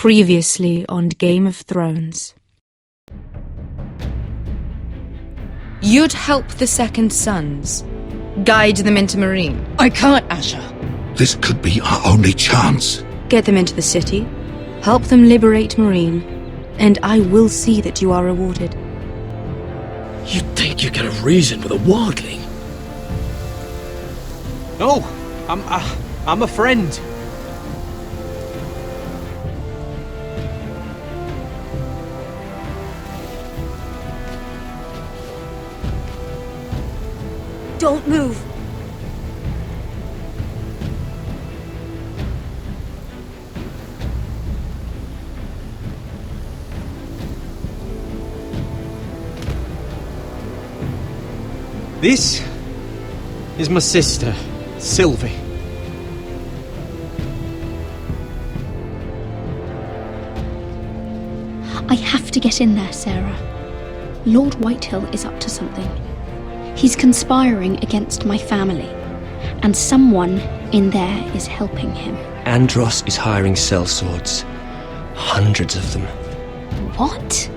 Previously on Game of Thrones. You'd help the Second Sons. Guide them into Meereen. I can't, Asha. This could be our only chance. Get them into the city. Help them liberate Meereen. And I will see that you are rewarded. You'd think you could have reasoned with a wardling. No, I'm a friend. Don't move. This is my sister, Sylvie. I have to get in there, Sarah. Lord Whitehill is up to something. He's conspiring against my family, and someone in there is helping him. Andros is hiring sellswords. Hundreds of them. What?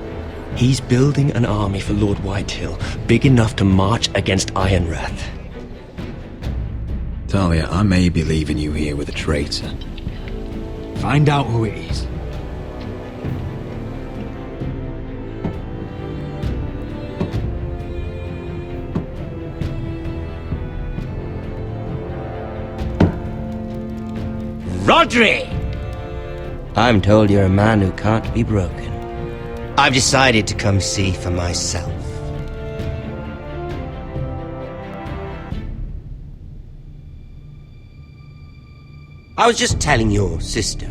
He's building an army for Lord Whitehill, big enough to march against Ironrath. Talia, I may be leaving you here with a traitor. Find out who it is. Rodri! I'm told you're a man who can't be broken. I've decided to come see for myself. I was just telling your sister.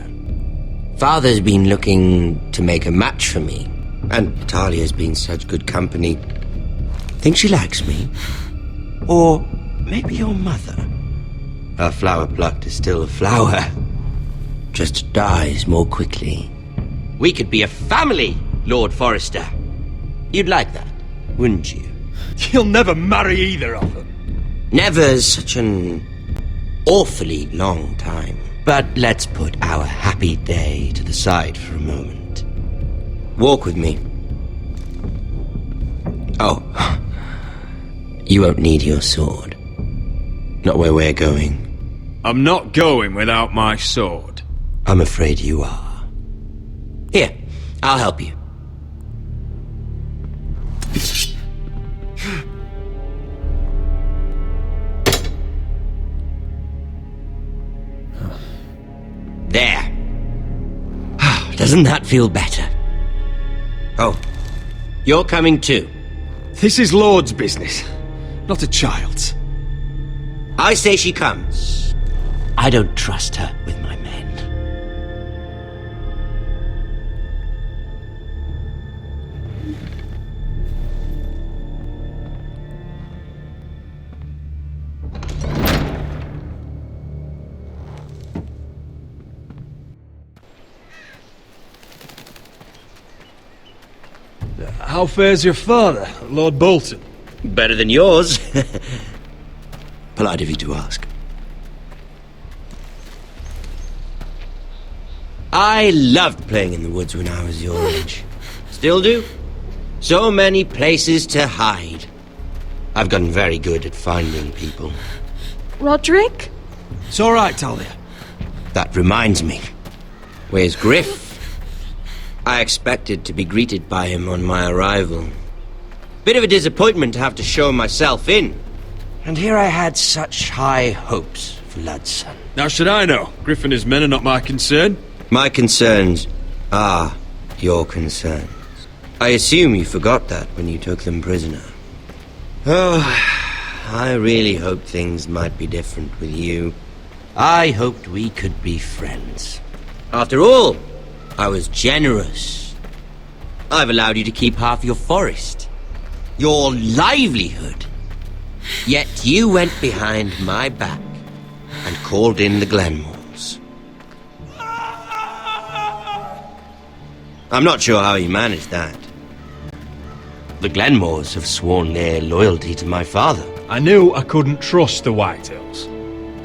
Father's been looking to make a match for me, and Talia's been such good company. Think she likes me? Or maybe your mother? A flower plucked is still a flower. Just dies more quickly. We could be a family, Lord Forrester. You'd like that, wouldn't you? You'll never marry either of them. Never's such an awfully long time. But let's put our happy day to the side for a moment. Walk with me. Oh, you won't need your sword. Not where we're going. I'm not going without my sword. I'm afraid you are. Here, I'll help you. There. Doesn't that feel better? Oh, you're coming too. This is Lord's business, not a child's. I say she comes. I don't trust her with my men. How fares your father, Lord Bolton? Better than yours. Polite of you to ask. I loved playing in the woods when I was your age. Still do. So many places to hide. I've gotten very good at finding people. Roderick? It's all right, Talia. That reminds me. Where's Griff? I expected to be greeted by him on my arrival. Bit of a disappointment to have to show myself in. And here I had such high hopes for Ludson. Now should I know? Griff and his men are not my concern. My concerns are your concerns. I assume you forgot that when you took them prisoner. Oh, I really hoped things might be different with you. I hoped we could be friends. After all, I was generous. I've allowed you to keep half your forest. Your livelihood. Yet you went behind my back and called in the Glenmores. I'm not sure how you managed that. The Glenmores have sworn their loyalty to my father. I knew I couldn't trust the Whitehills,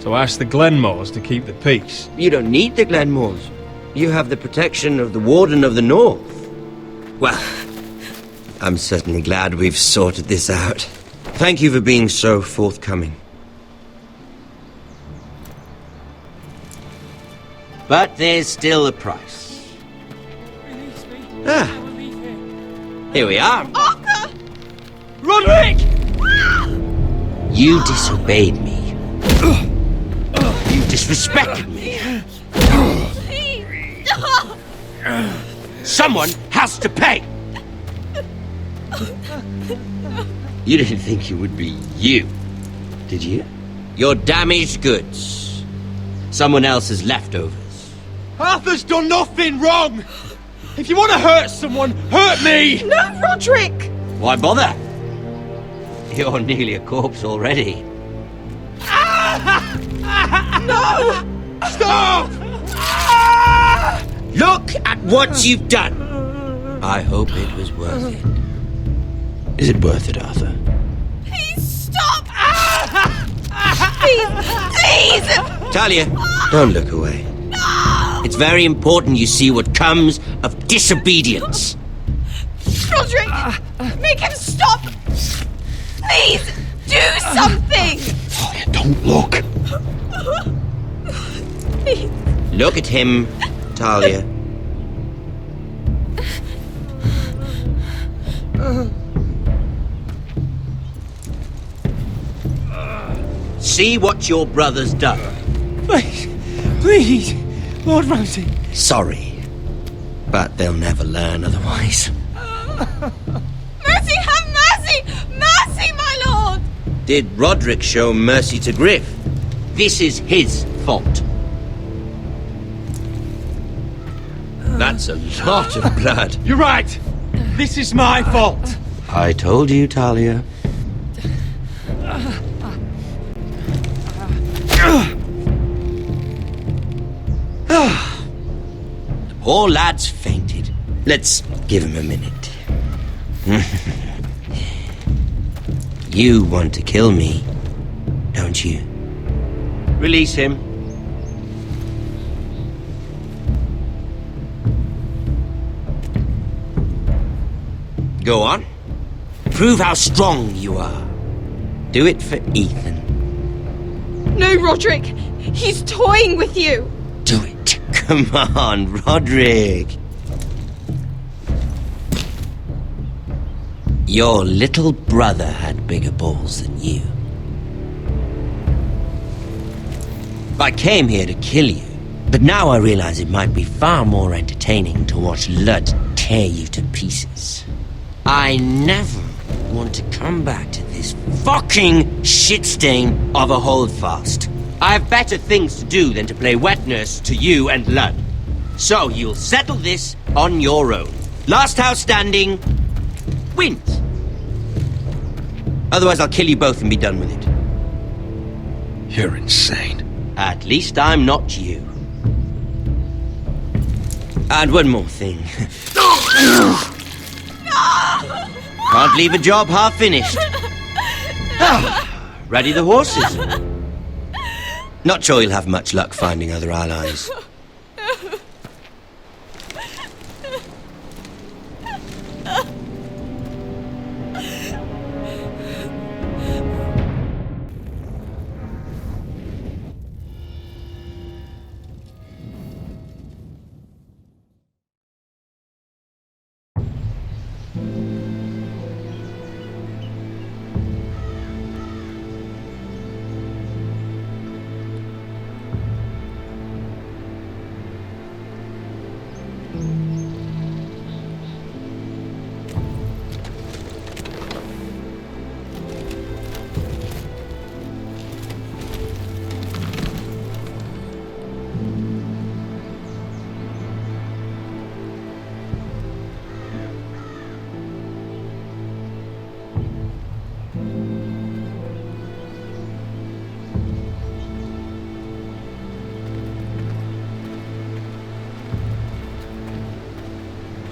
so I asked the Glenmores to keep the peace. You don't need the Glenmores. You have the protection of the Warden of the North. Well, I'm certainly glad we've sorted this out. Thank you for being so forthcoming. But there's still a price. Ah, here we are. Arthur! Roderick! You disobeyed me. You disrespected me. Someone has to pay! You didn't think it would be you, did you? Your damaged goods. Someone else's leftovers. Arthur's done nothing wrong! If you want to hurt someone, hurt me! No, Roderick! Why bother? You're nearly a corpse already. No! Stop! Look at what you've done! I hope it was worth it. Is it worth it, Arthur? Please stop! Please! Talia, don't look away. It's very important you see what comes of disobedience. Roderick! Make him stop! Please! Do something! Talia, don't look. Please. Look at him, Talia. See what your brother's done. Please, Lord Ramsay. Sorry, but they'll never learn otherwise. Mercy, have mercy! Mercy, my lord! Did Roderick show mercy to Griff? This is his fault. That's a lot of blood. You're right. This is my fault. I told you, Talia. The poor lad's fainted. Let's give him a minute. You want to kill me, don't you? Release him. Go on. Prove how strong you are. Do it for Ethan. No, Roderick! He's toying with you! Do it. Come on, Roderick. Your little brother had bigger balls than you. I came here to kill you, but now I realize it might be far more entertaining to watch Lud tear you to pieces. I never want to come back to this fucking shit stain of a holdfast. I have better things to do than to play wet nurse to you and Lud. So you'll settle this on your own. Last house standing wins. Otherwise I'll kill you both and be done with it. You're insane. At least I'm not you. And one more thing. Can't leave a job half finished. Ready the horses? Not sure you'll have much luck finding other allies.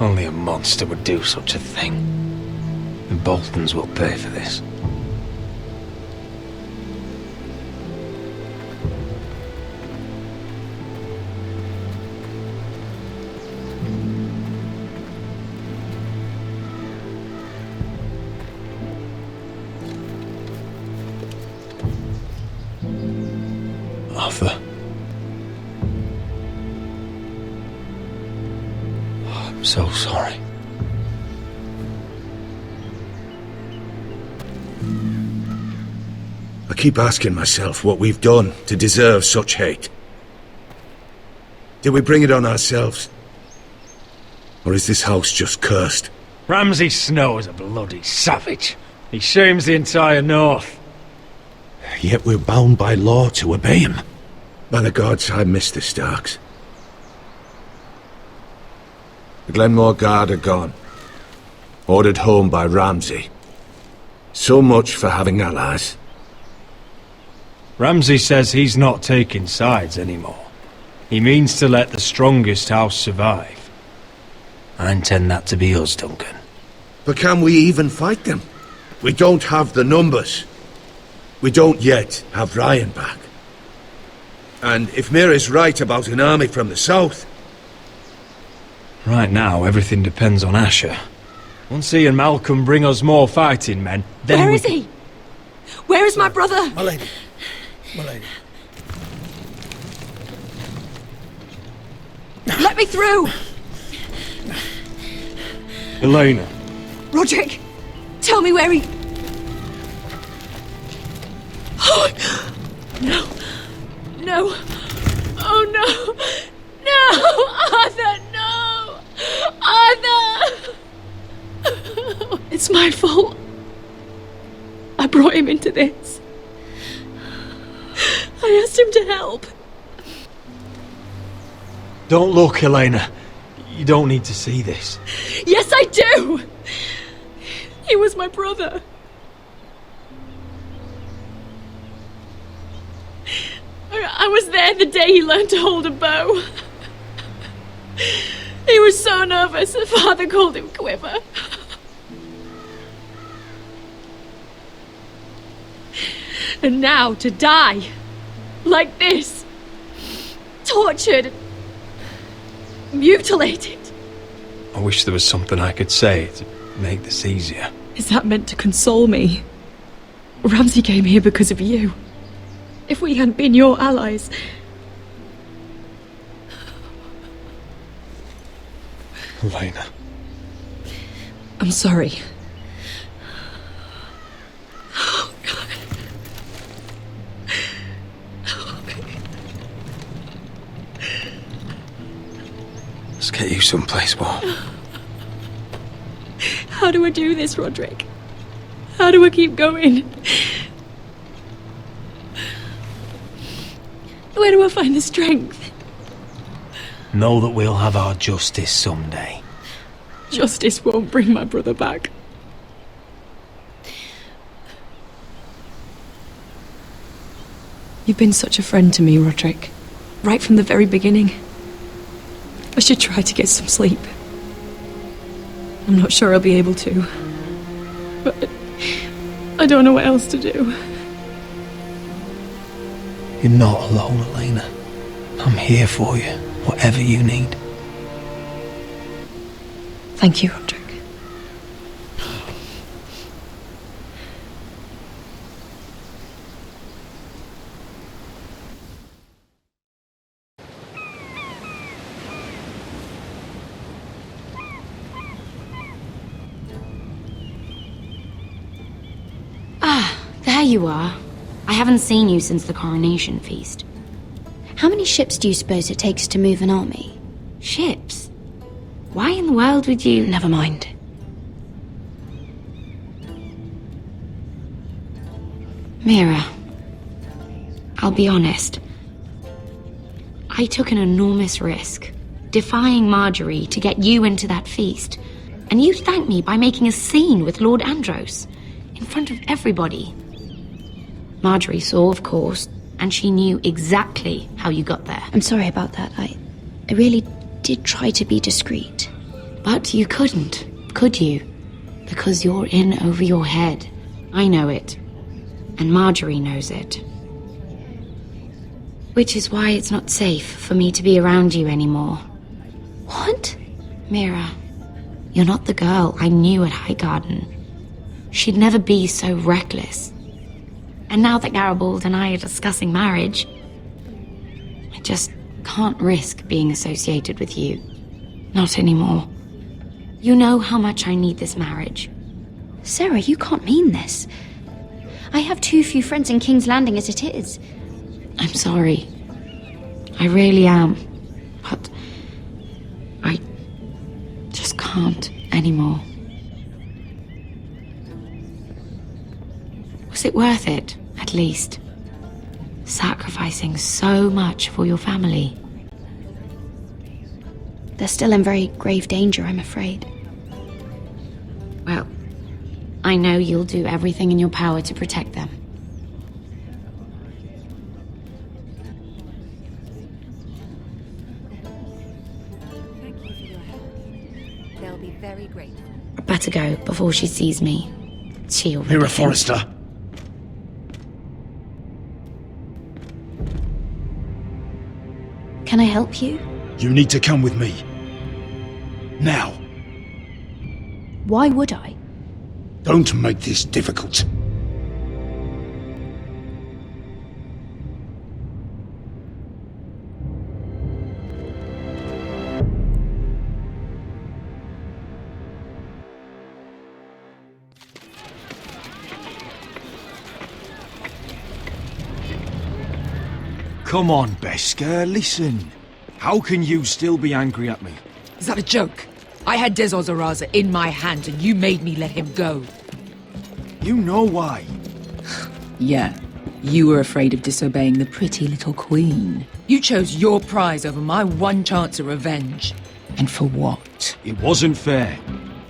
Only a monster would do such a thing. The Boltons will pay for this. Arthur. I'm so sorry. I keep asking myself what we've done to deserve such hate. Did we bring it on ourselves? Or is this house just cursed? Ramsay Snow is a bloody savage. He shames the entire north. Yet we're bound by law to obey him. By the gods, I miss the Starks. The Glenmore Guard are gone. Ordered home by Ramsay. So much for having allies. Ramsay says he's not taking sides anymore. He means to let the strongest house survive. I intend that to be us, Duncan. But can we even fight them? We don't have the numbers. We don't yet have Ryan back. And if Mira's right about an army from the south... Right now, everything depends on Asher. Once he and Malcolm bring us more fighting men, then Where is he? Where is my brother? My lady. My lady. Let me through! Elena. Roderick, tell me where he... Oh, no. No. Oh, no. No! Arthur, no! Arthur! It's my fault. I brought him into this. I asked him to help. Don't look, Elena. You don't need to see this. Yes, I do! He was my brother. I was there the day he learned to hold a bow. He was so nervous that Father called him Quiver. And now to die like this, tortured, mutilated. I wish there was something I could say to make this easier. Is that meant to console me? Ramsay came here because of you. If we hadn't been your allies... Elena. I'm sorry. Let's get you someplace warm. How do I do this, Roderick? How do I keep going? Where do I find the strength? Know that we'll have our justice someday. Justice won't bring my brother back. You've been such a friend to me, Roderick. Right from the very beginning. I should try to get some sleep. I'm not sure I'll be able to. But I don't know what else to do. You're not alone, Elena. I'm here for you, whatever you need. Thank you, Roderick. There you are. I haven't seen you since the coronation feast. How many ships do you suppose it takes to move an army? Ships? Why in the world would you... Never mind. Mira, I'll be honest. I took an enormous risk, defying Marjorie to get you into that feast. And you thanked me by making a scene with Lord Andros, in front of everybody. Marjorie saw, of course, and she knew exactly how you got there. I'm sorry about that. I really did try to be discreet. But you couldn't, could you? Because you're in over your head. I know it. And Marjorie knows it. Which is why it's not safe for me to be around you anymore. What? Mira, you're not the girl I knew at Highgarden. She'd never be so reckless. And now that Garibald and I are discussing marriage, just can't risk being associated with you. Not anymore. You know how much I need this marriage. Sarah, you can't mean this. I have too few friends in King's Landing as it is. I'm sorry. I really am. But I just can't anymore. Was it worth it, at least? Sacrificing so much for your family. They're still in very grave danger, I'm afraid. Well, I know you'll do everything in your power to protect them. Thank you for your help. They'll be very grateful. I better go before she sees me. She already Mira thinks- Forrester. Can I help you? You need to come with me. Now. Why would I? Don't make this difficult. Come on, Beskar, listen. How can you still be angry at me? Is that a joke? I had Dezor Zaraza in my hand and you made me let him go. You know why. Yeah, you were afraid of disobeying the pretty little queen. You chose your prize over my one chance at revenge. And for what? It wasn't fair.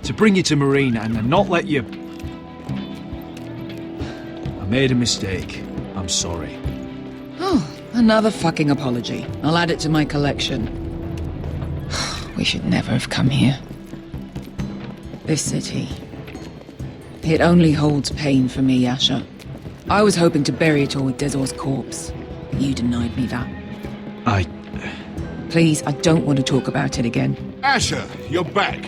To bring you to Marine and not let you... I made a mistake. I'm sorry. Oh, another fucking apology. I'll add it to my collection. We should never have come here. This city. It only holds pain for me, Asher. I was hoping to bury it all with Dezor's corpse. But you denied me that. Please, I don't want to talk about it again. Asher, you're back.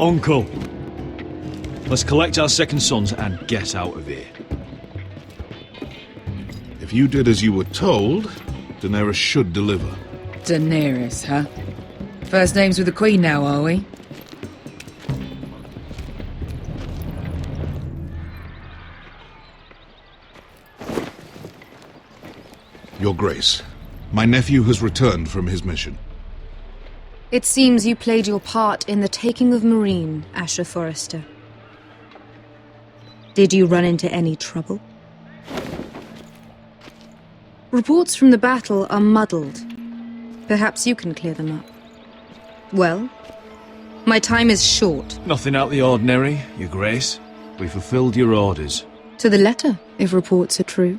Uncle. Let's collect our second sons and get out of here. If you did as you were told, Daenerys should deliver. Daenerys, huh? First names with the Queen now, are we? Your Grace, my nephew has returned from his mission. It seems you played your part in the taking of Marine, Asher Forrester. Did you run into any trouble? Reports from the battle are muddled. Perhaps you can clear them up. Well, my time is short. Nothing out of the ordinary, Your Grace. We fulfilled your orders. To the letter, if reports are true.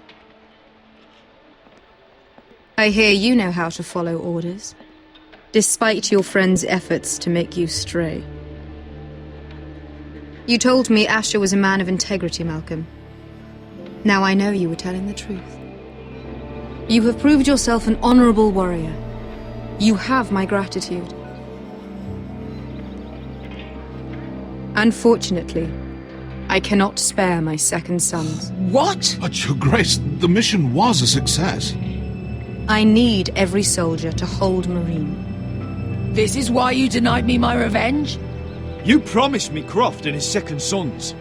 I hear you know how to follow orders, despite your friend's efforts to make you stray. You told me Asher was a man of integrity, Malcolm. Now I know you were telling the truth. You have proved yourself an honorable warrior. You have my gratitude. Unfortunately, I cannot spare my second sons. What? But, Your Grace, the mission was a success. I need every soldier to hold Marine. This is why you denied me my revenge? You promised me Croft and his second sons.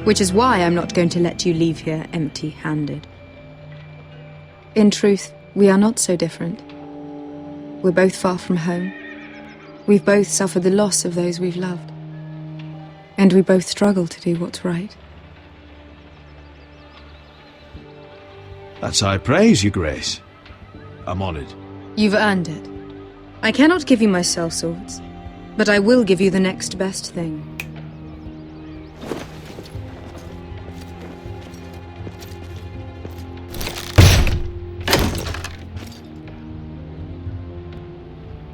Which is why I'm not going to let you leave here empty-handed. In truth, we are not so different. We're both far from home. We've both suffered the loss of those we've loved. And we both struggle to do what's right. That's high praise, Your Grace. I'm honored. You've earned it. I cannot give you my sellswords, but I will give you the next best thing.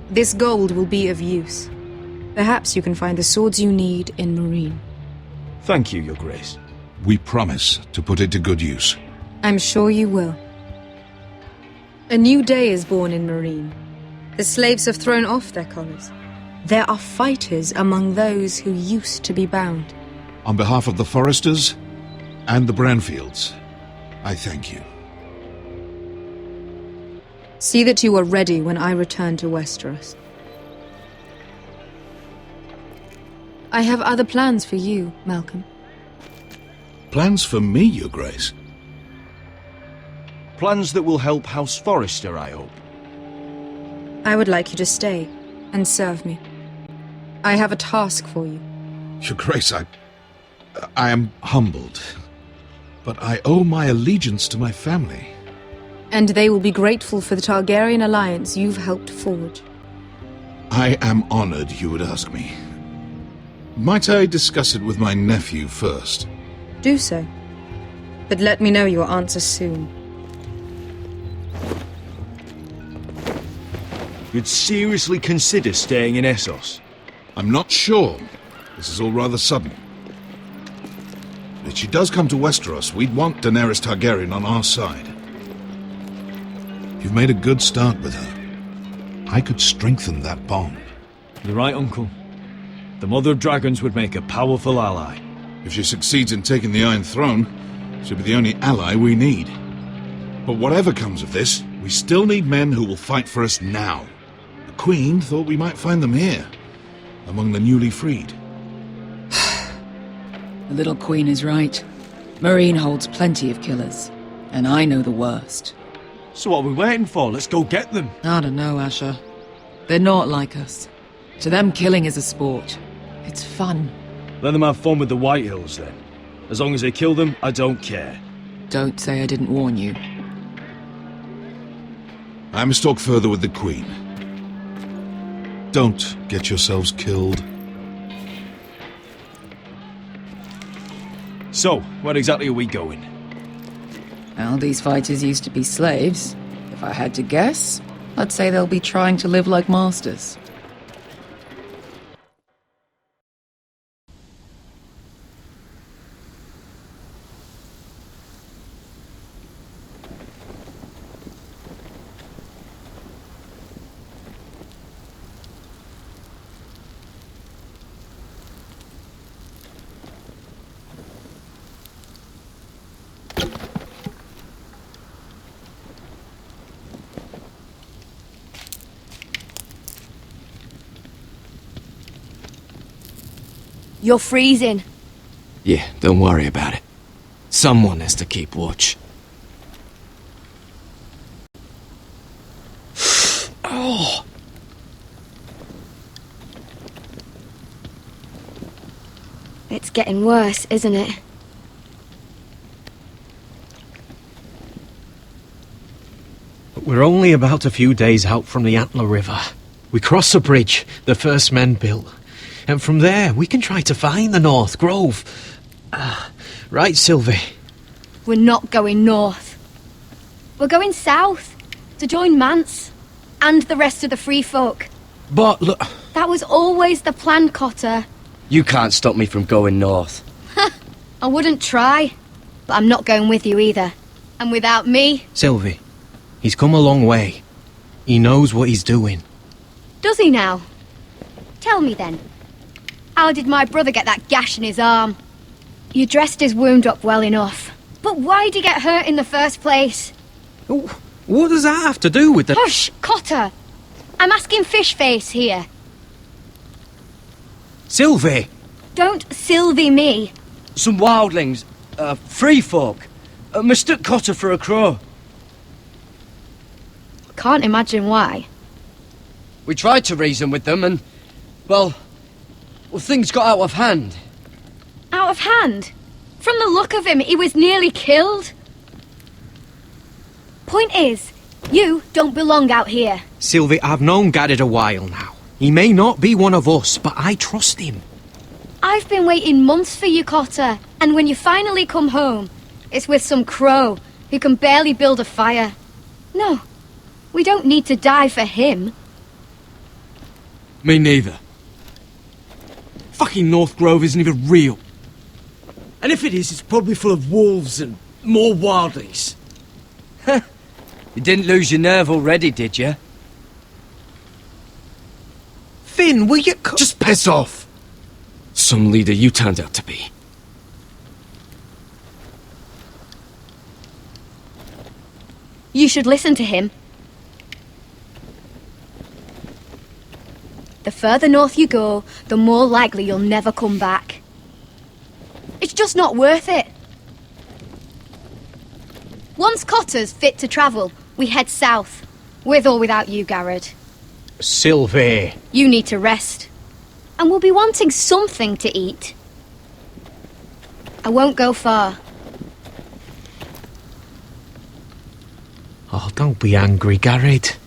This gold will be of use. Perhaps you can find the swords you need in Marine. Thank you, Your Grace. We promise to put it to good use. I'm sure you will. A new day is born in Marine. The slaves have thrown off their collars. There are fighters among those who used to be bound. On behalf of the Forresters and the Branfields, I thank you. See that you are ready when I return to Westeros. I have other plans for you, Malcolm. Plans for me, Your Grace? Plans that will help House Forrester, I hope. I would like you to stay and serve me. I have a task for you. Your Grace, I am humbled. But I owe my allegiance to my family. And they will be grateful for the Targaryen alliance you've helped forge. I am honored you would ask me. Might I discuss it with my nephew first? Do so. But let me know your answer soon. You'd seriously consider staying in Essos? I'm not sure. This is all rather sudden. If she does come to Westeros, we'd want Daenerys Targaryen on our side. You've made a good start with her. I could strengthen that bond. You're right, Uncle. The Mother of Dragons would make a powerful ally. If she succeeds in taking the Iron Throne, she'll be the only ally we need. But whatever comes of this, we still need men who will fight for us now. The Queen thought we might find them here, among the newly freed. The little queen is right. Marine holds plenty of killers, and I know the worst. So what are we waiting for? Let's go get them. I don't know, Asher. They're not like us. To them, killing is a sport. It's fun. Let them have fun with the Whitehills, then. As long as they kill them, I don't care. Don't say I didn't warn you. I must talk further with the Queen. Don't get yourselves killed. So, where exactly are we going? Well, these fighters used to be slaves. If I had to guess, I'd say they'll be trying to live like masters. You're freezing. Yeah, don't worry about it. Someone has to keep watch. Oh! It's getting worse, isn't it? We're only about a few days out from the Antler River. We cross a bridge the first men built. And from there, we can try to find the North Grove. Right, Sylvie? We're not going north. We're going south to join Mance and the rest of the Free Folk. But look... That was always the plan, Cotter. You can't stop me from going north. I wouldn't try, but I'm not going with you either. And without me... Sylvie, he's come a long way. He knows what he's doing. Does he now? Tell me then. How did my brother get that gash in his arm? You dressed his wound up well enough. But why'd he get hurt in the first place? What does that have to do with the... Hush, Cotter! I'm asking Fishface here. Sylvie! Don't Sylvie me. Some wildlings, free folk, mistook Cotter for a crow. Can't imagine why. We tried to reason with them and, well, things got out of hand. Out of hand? From the look of him, he was nearly killed. Point is, you don't belong out here. Sylvie, I've known Gaddard a while now. He may not be one of us, but I trust him. I've been waiting months for you, Cotter. And when you finally come home, it's with some crow who can barely build a fire. No, we don't need to die for him. Me neither. Fucking North Grove isn't even real. And if it is, it's probably full of wolves and more wildlings. You didn't lose your nerve already, did you? Finn, will you just piss off! Some leader you turned out to be. You should listen to him. The further north you go, the more likely you'll never come back. It's just not worth it. Once Cotter's fit to travel, we head south. With or without you, Garrett. Sylvie. You need to rest. And we'll be wanting something to eat. I won't go far. Oh, don't be angry, Garrett.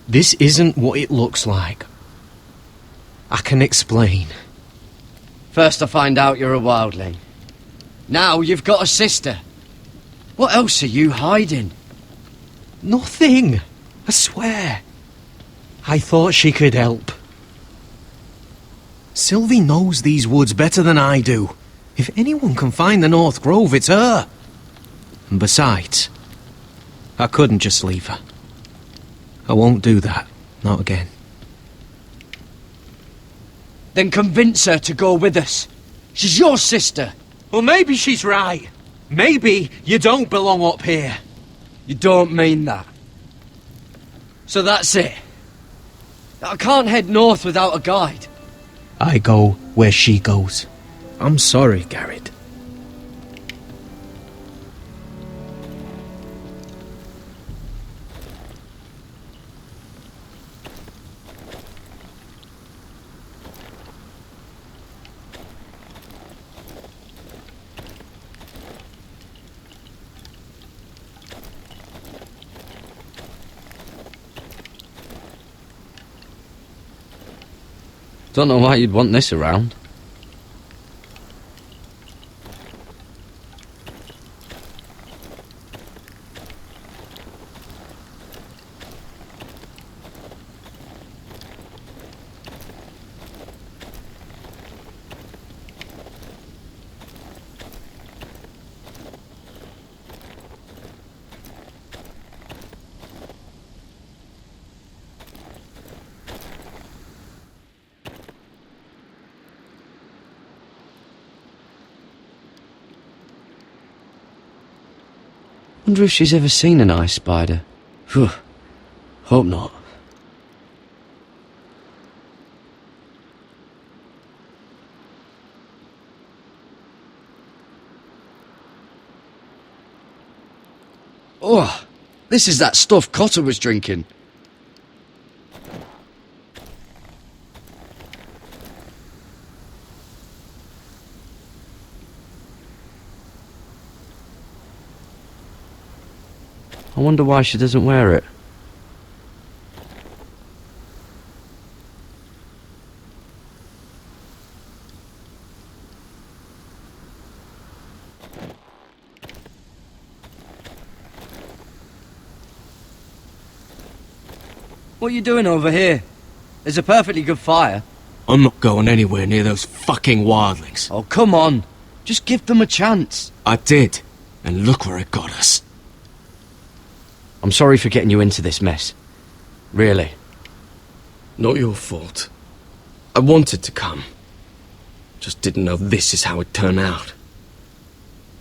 This isn't what it looks like. I can explain. First I find out you're a wildling. Now you've got a sister. What else are you hiding? Nothing. I swear. I thought she could help. Sylvie knows these woods better than I do. If anyone can find the North Grove, it's her. And besides, I couldn't just leave her. I won't do that. Not again. Then convince her to go with us. She's your sister. Well, maybe she's right. Maybe you don't belong up here. You don't mean that. So that's it. I can't head north without a guide. I go where she goes. I'm sorry, Garrett. Don't know why you'd want this around. Wonder if she's ever seen an ice spider. Phew. Hope not. Oh, this is that stuff Cotter was drinking. I wonder why she doesn't wear it. What are you doing over here? There's a perfectly good fire. I'm not going anywhere near those fucking wildlings. Oh, come on. Just give them a chance. I did, and look where it got us. I'm sorry for getting you into this mess. Really. Not your fault. I wanted to come. Just didn't know this is how it'd turn out.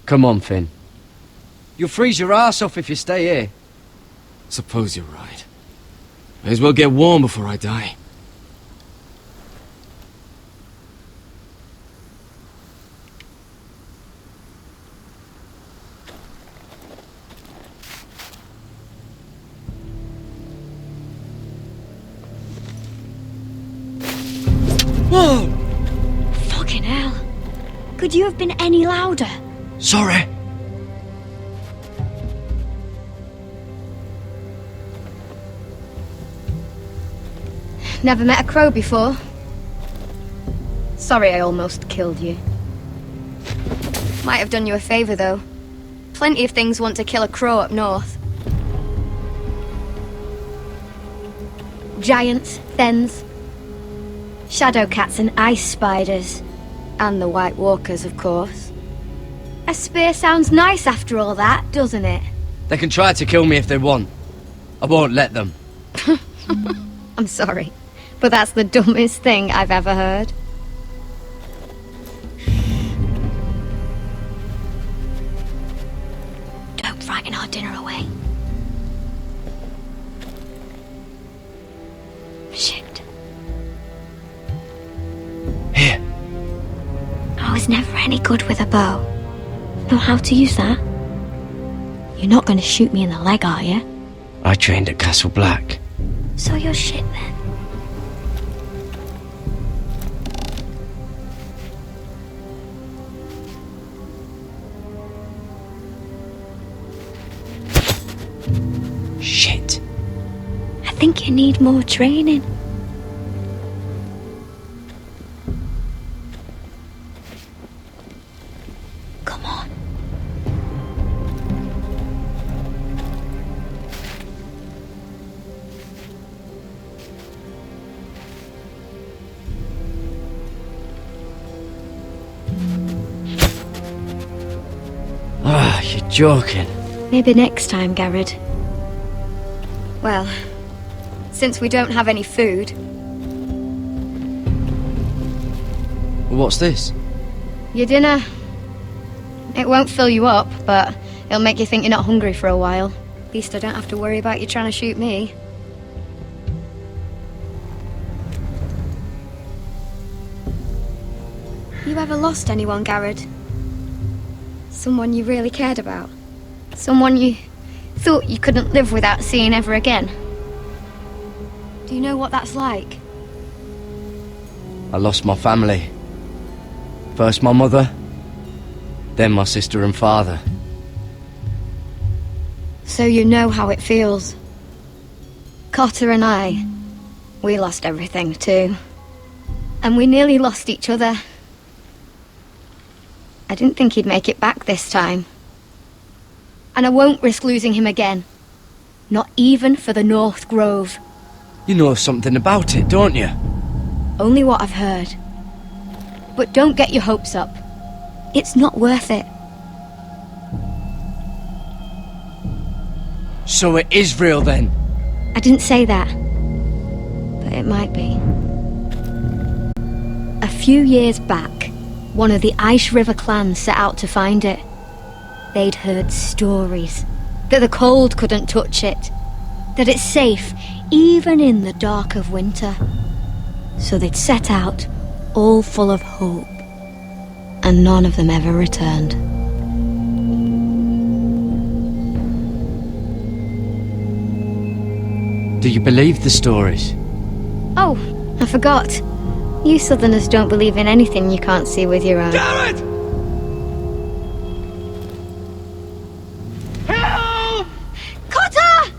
Come on, Finn. You'll freeze your ass off if you stay here. Suppose you're right. May as well get warm before I die. Whoa! Fucking hell. Could you have been any louder? Sorry. Never met a crow before. Sorry I almost killed you. Might have done you a favour, though. Plenty of things want to kill a crow up north. Giants, thens, shadow cats and ice spiders. And the White Walkers, of course. A spear sounds nice after all that, doesn't it? They can try to kill me if they want. I won't let them. I'm sorry, but that's the dumbest thing I've ever heard. Don't frighten our dinner away. Shit. He's never any good with a bow. Know how to use that? You're not going to shoot me in the leg, are you? I trained at Castle Black. So you're shit then. Shit. I think you need more training. Come on. Ah, you're joking. Maybe next time, Garrett. Well, since we don't have any food, What's this? your dinner. It won't fill you up, but it'll make you think you're not hungry for a while. At least I don't have to worry about you trying to shoot me. You ever lost anyone, Garrett? Someone you really cared about? Someone you thought you couldn't live without seeing ever again? Do you know what that's like? I lost my family. First my mother, then my sister and father. So you know how it feels. Cotter and I, we lost everything too. And we nearly lost each other. I didn't think he'd make it back this time. And I won't risk losing him again. Not even for the North Grove. You know something about it, don't you? Only what I've heard. But don't get your hopes up. It's not worth it. So it is real then? I didn't say that. But it might be. A few years back, one of the Ice River clans set out to find it. They'd heard stories that the cold couldn't touch it, that it's safe even in the dark of winter. So they'd set out, all full of hope, and none of them ever returned. Do you believe the stories? Oh, I forgot. You Southerners don't believe in anything you can't see with your eyes. Garrett! Help! Cotter!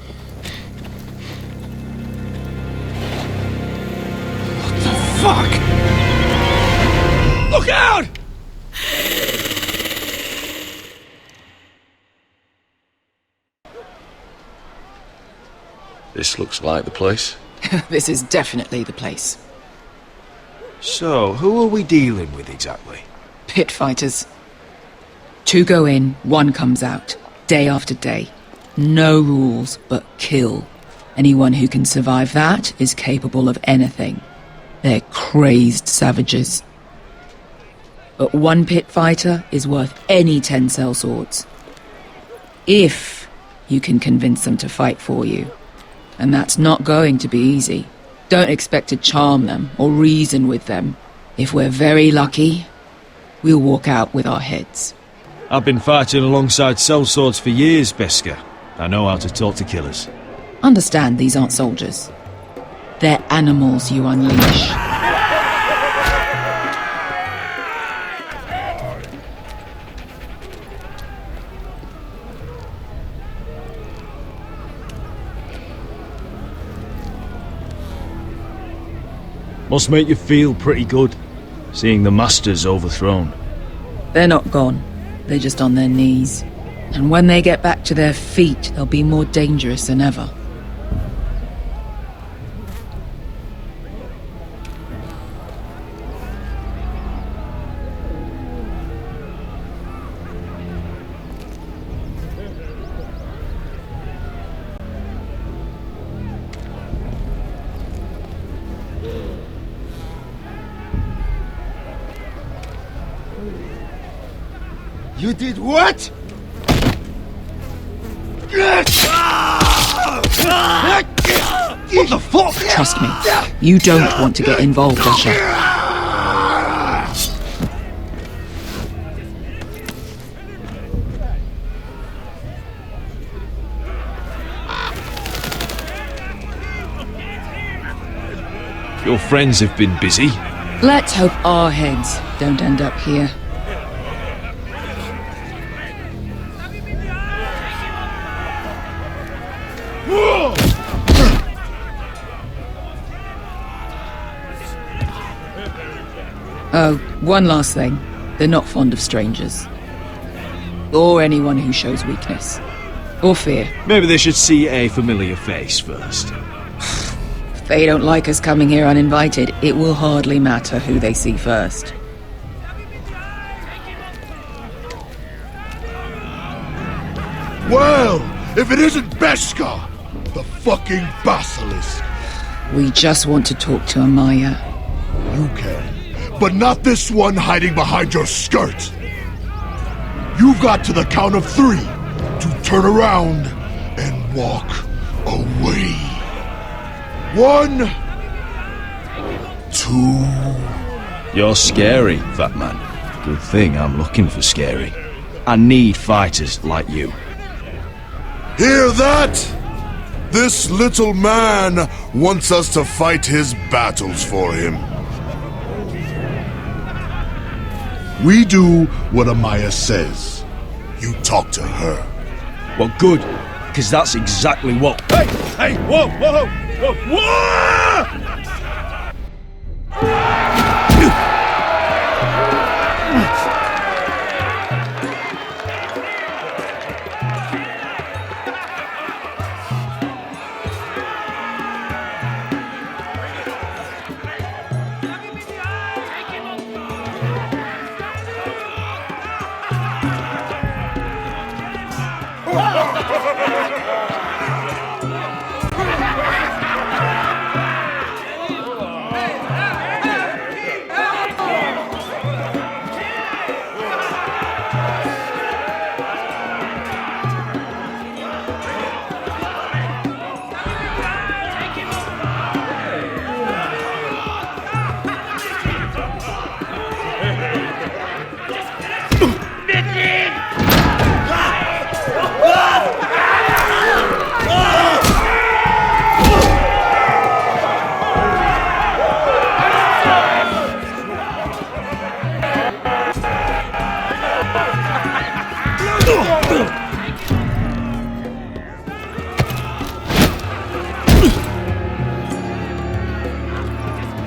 What the fuck? Look out! This looks like the place. This is definitely the place. So, who are we dealing with exactly? Pit fighters. 2 go in, 1 comes out. Day after day. No rules, but kill. Anyone who can survive that is capable of anything. They're crazed savages. But 1 pit fighter is worth any 10 sellswords. If you can convince them to fight for you. And that's not going to be easy. Don't expect to charm them or reason with them. If we're very lucky, we'll walk out with our heads. I've been fighting alongside sellswords for years, Beskar. I know how to talk to killers. Understand these aren't soldiers. They're animals you unleash. Must make you feel pretty good, seeing the Masters overthrown. They're not gone. They're just on their knees. And when they get back to their feet, they'll be more dangerous than ever. You did what? What the fuck? Trust me, you don't want to get involved, Usher. Your friends have been busy. Let's hope our heads don't end up here. Oh, one last thing. They're not fond of strangers. Or anyone who shows weakness. Or fear. Maybe they should see a familiar face first. If they don't like us coming here uninvited, it will hardly matter who they see first. Well, if it isn't Beskar, the fucking basilisk. We just want to talk to Amaya. You can, but not this one hiding behind your skirt. You've got to the count of 3 to turn around and walk away. 1, 2. You're scary, fat man. Good thing I'm looking for scary. I need fighters like you. Hear that? This little man wants us to fight his battles for him. We do what Amaya says. You talk to her. Well, good, because that's exactly what... Hey! Whoa! Whoa!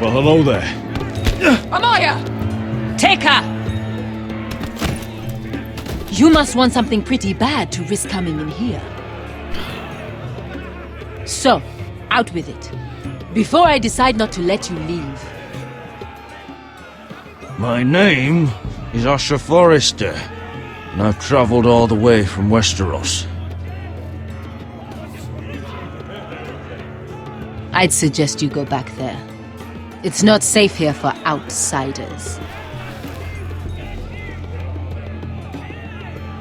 Well, hello there. Amaya! Take her! You must want something pretty bad to risk coming in here. So, out with it. Before I decide not to let you leave. My name is Asher Forrester, and I've travelled all the way from Westeros. I'd suggest you go back there. It's not safe here for outsiders.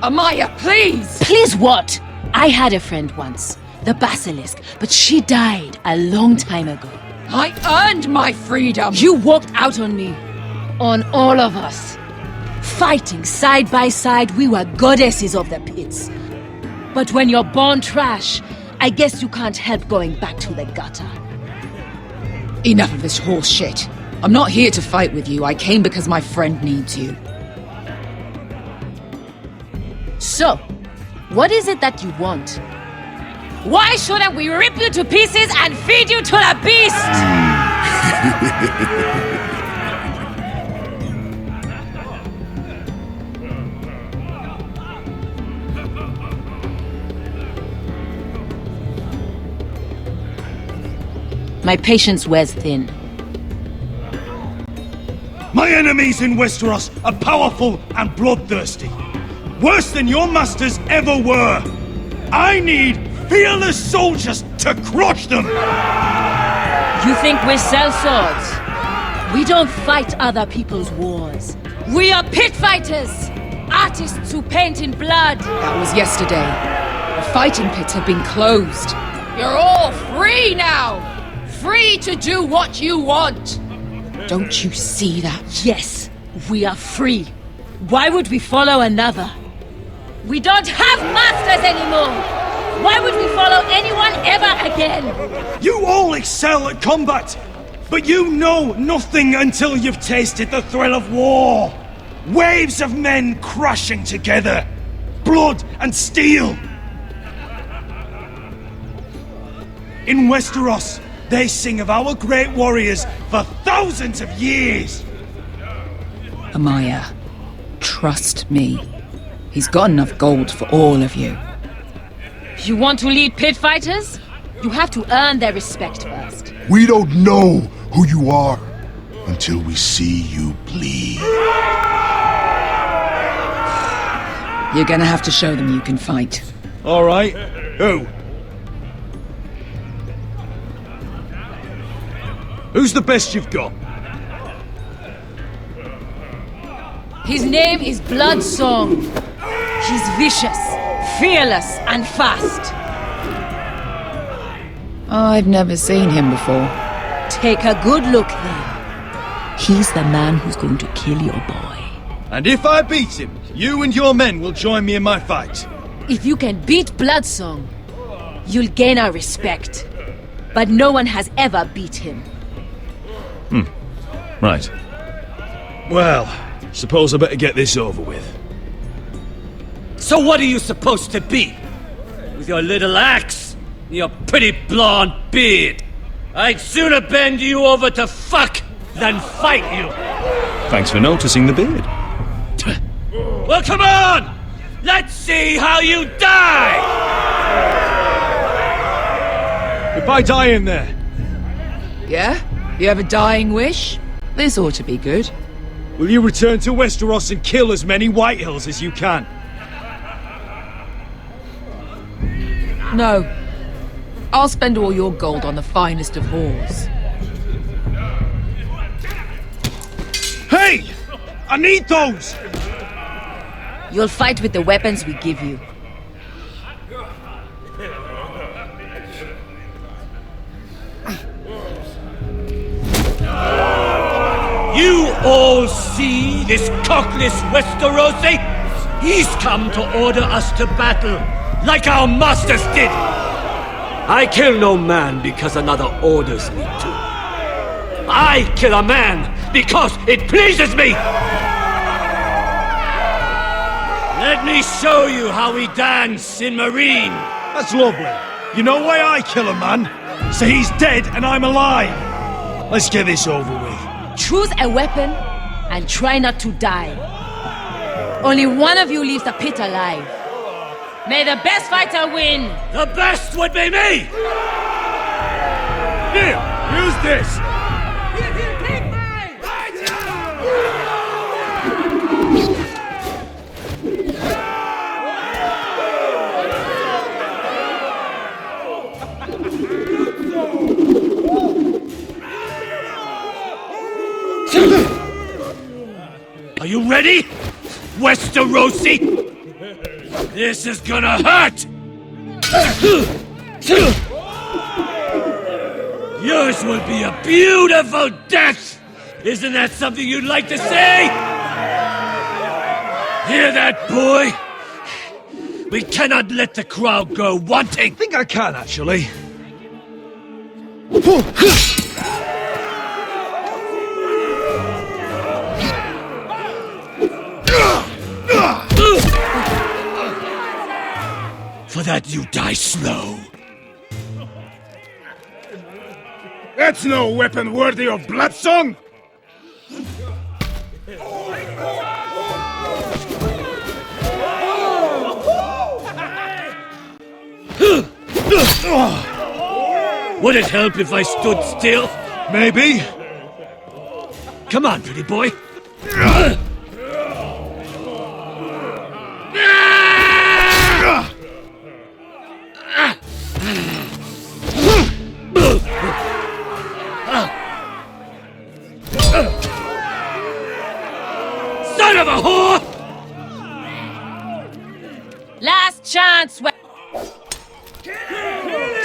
Amaya, please! Please what? I had a friend once, the Basilisk, but she died a long time ago. I earned my freedom! You walked out on me. On all of us. Fighting side by side, we were goddesses of the pits. But when you're born trash, I guess you can't help going back to the gutter. Enough of this horse shit. I'm not here to fight with you. I came because my friend needs you. So, what is it that you want? Why shouldn't we rip you to pieces and feed you to the beast? My patience wears thin. My enemies in Westeros are powerful and bloodthirsty. Worse than your masters ever were. I need fearless soldiers to crush them! You think we sell swords? We don't fight other people's wars. We are pit fighters! Artists who paint in blood! That was yesterday. The fighting pits have been closed. You're all free now! Free to do what you want! Don't you see that? Yes, we are free. Why would we follow another? We don't have masters anymore! Why would we follow anyone ever again? You all excel at combat! But you know nothing until you've tasted the thrill of war. Waves of men crashing together. Blood and steel. In Westeros, they sing of our great warriors for thousands of years. Amaya, trust me. He's got enough gold for all of you. You want to lead pit fighters? You have to earn their respect first. We don't know who you are until we see you bleed. You're gonna have to show them you can fight. All right. Who? Who's the best you've got? His name is Bloodsong. He's vicious, fearless, and fast. I've never seen him before. Take a good look then. He's the man who's going to kill your boy. And if I beat him, you and your men will join me in my fight. If you can beat Bloodsong, you'll gain our respect. But no one has ever beat him. Right. Well, suppose I better get this over with. So what are you supposed to be? With your little axe and your pretty blonde beard? I'd sooner bend you over to fuck than fight you. Thanks for noticing the beard. Well, come on! Let's see how you die! Goodbye dying there. Yeah? You have a dying wish? This ought to be good. Will you return to Westeros and kill as many Whitehills as you can? No. I'll spend all your gold on the finest of whores. Hey! I need those! You'll fight with the weapons we give you. You all see this cockless Westerosi? He's come to order us to battle, like our masters did. I kill no man because another orders me to. I kill a man because it pleases me. Let me show you how we dance in Marine. That's lovely. You know why I kill a man? So he's dead and I'm alive. Let's get this over with. Choose a weapon and try not to die. Only one of you leaves the pit alive. May the best fighter win! The best would be me! Here, use this! Are you ready, Westerosi? This is gonna hurt! Yours will be a beautiful death! Isn't that something you'd like to say? Hear that, boy? We cannot let the crowd go wanting! I think I can, actually. For that you die slow. That's no weapon worthy of Bloodsong! Would it help if I stood still? Maybe. Come on, pretty boy. Son of a whore! Last chance,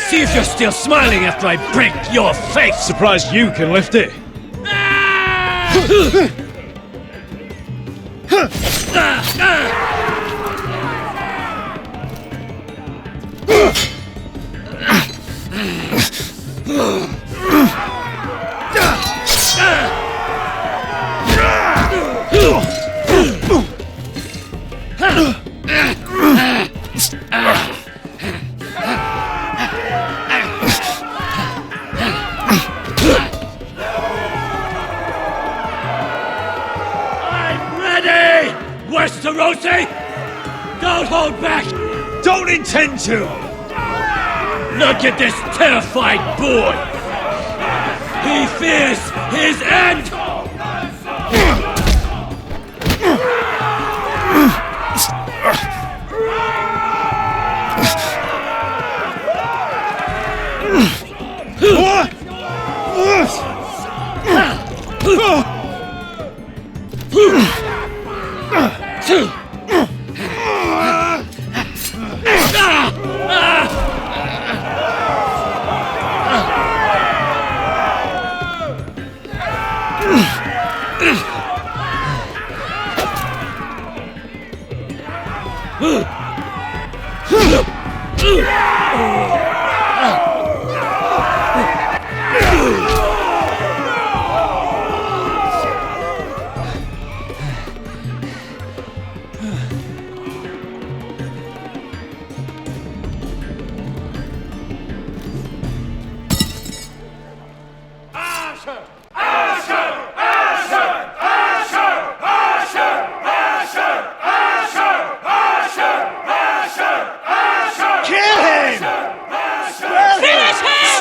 See if you're still smiling after I break your face! Surprised you can lift it. Westerosi! Don't hold back! Don't intend to! Look at this terrified boy! He fears his end!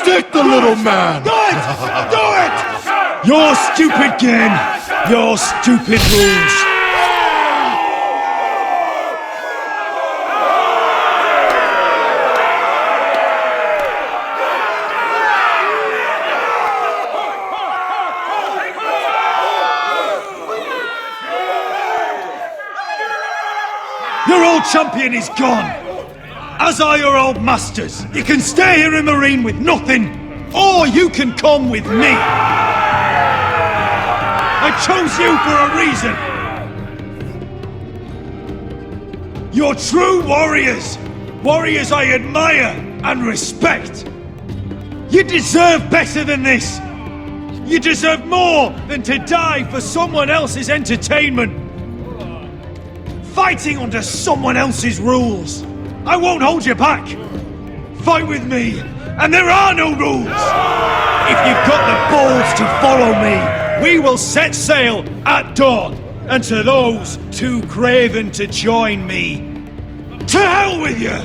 Stick the little man! Do it! Do it! Your stupid game! Your stupid rules! Your old champion is gone! As are your old masters. You can stay here in Marine with nothing, or you can come with me. I chose you for a reason. You're true warriors. Warriors I admire and respect. You deserve better than this. You deserve more than to die for someone else's entertainment. Fighting under someone else's rules. I won't hold you back. Fight with me, and there are no rules. If you've got the balls to follow me, we will set sail at dawn. And to those too craven to join me, to hell with you!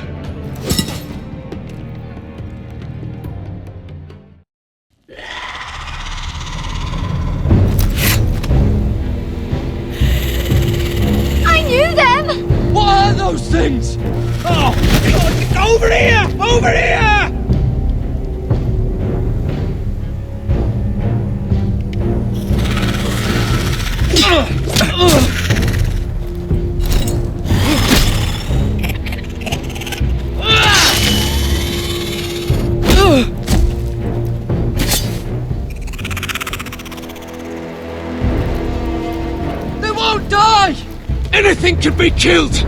I knew them! What are those things? Oh, God, over here! Over here! They won't die! Anything can be killed!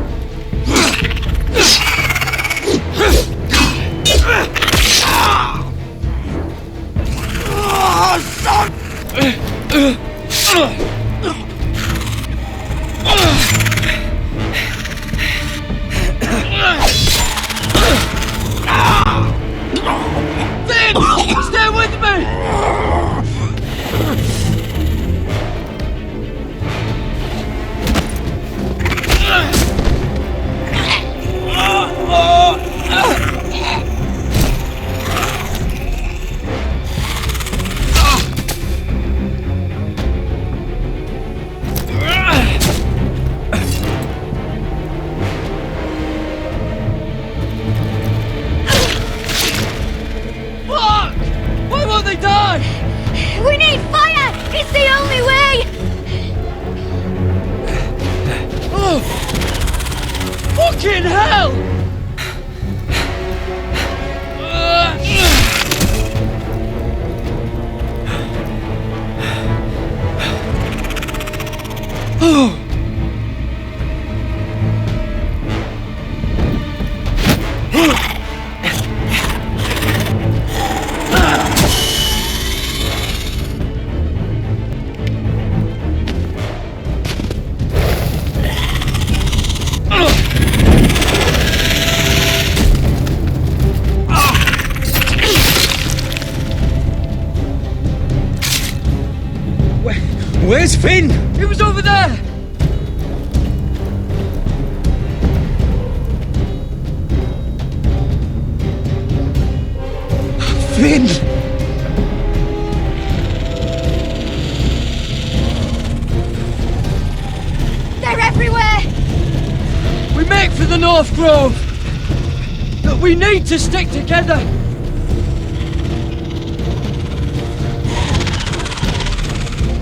Finn! Stay with me! Fuck! Why won't they die? We need fire! It's the only way! Oh! Fucking hell! Oh! Where's Finn? He was over there! Finn! They're everywhere! We make for the North Grove! But we need to stick together!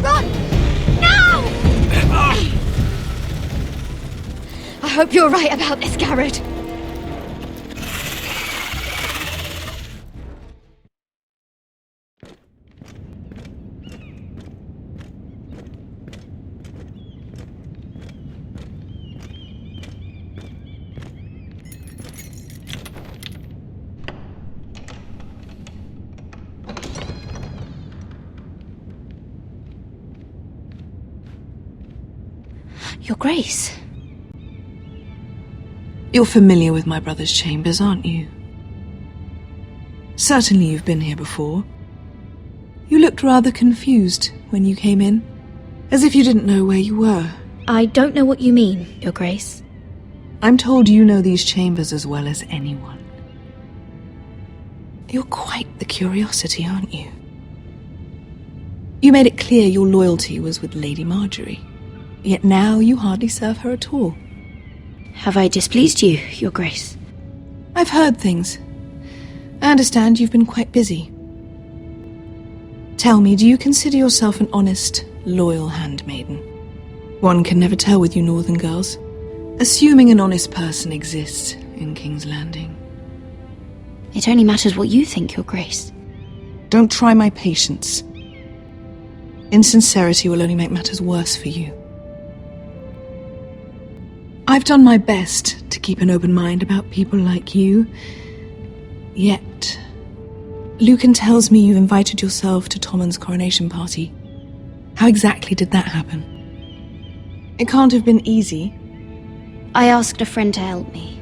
Run! Now! I hope you're right about this, Garrett. Your Grace. You're familiar with my brother's chambers, aren't you? Certainly you've been here before. You looked rather confused when you came in, as if you didn't know where you were. I don't know what you mean, Your Grace. I'm told you know these chambers as well as anyone. You're quite the curiosity, aren't you? You made it clear your loyalty was with Lady Marjorie. Yet now you hardly serve her at all. Have I displeased you, Your Grace? I've heard things. I understand you've been quite busy. Tell me, do you consider yourself an honest, loyal handmaiden? One can never tell with you northern girls. Assuming an honest person exists in King's Landing. It only matters what you think, Your Grace. Don't try my patience. Insincerity will only make matters worse for you. I've done my best to keep an open mind about people like you. Yet, Lucan tells me you invited yourself to Tommen's coronation party. How exactly did that happen? It can't have been easy. I asked a friend to help me.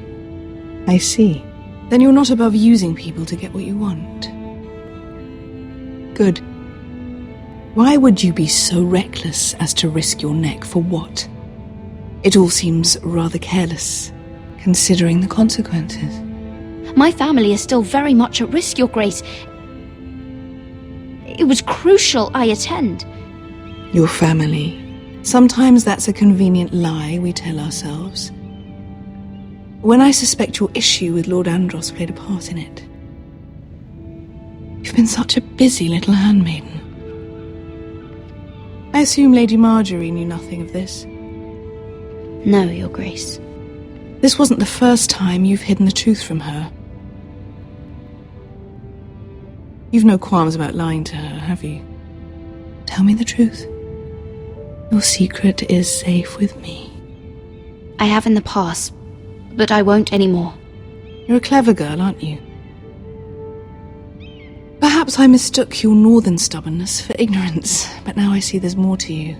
I see. Then you're not above using people to get what you want. Good. Why would you be so reckless as to risk your neck for what? It all seems rather careless, considering the consequences. My family is still very much at risk, Your Grace. It was crucial I attend. Your family. Sometimes that's a convenient lie we tell ourselves. When I suspect your issue with Lord Andros played a part in it. You've been such a busy little handmaiden. I assume Lady Marjorie knew nothing of this. No, Your Grace. This wasn't the first time you've hidden the truth from her. You've no qualms about lying to her, have you? Tell me the truth. Your secret is safe with me. I have in the past, but I won't anymore. You're a clever girl, aren't you? Perhaps I mistook your northern stubbornness for ignorance, but now I see there's more to you.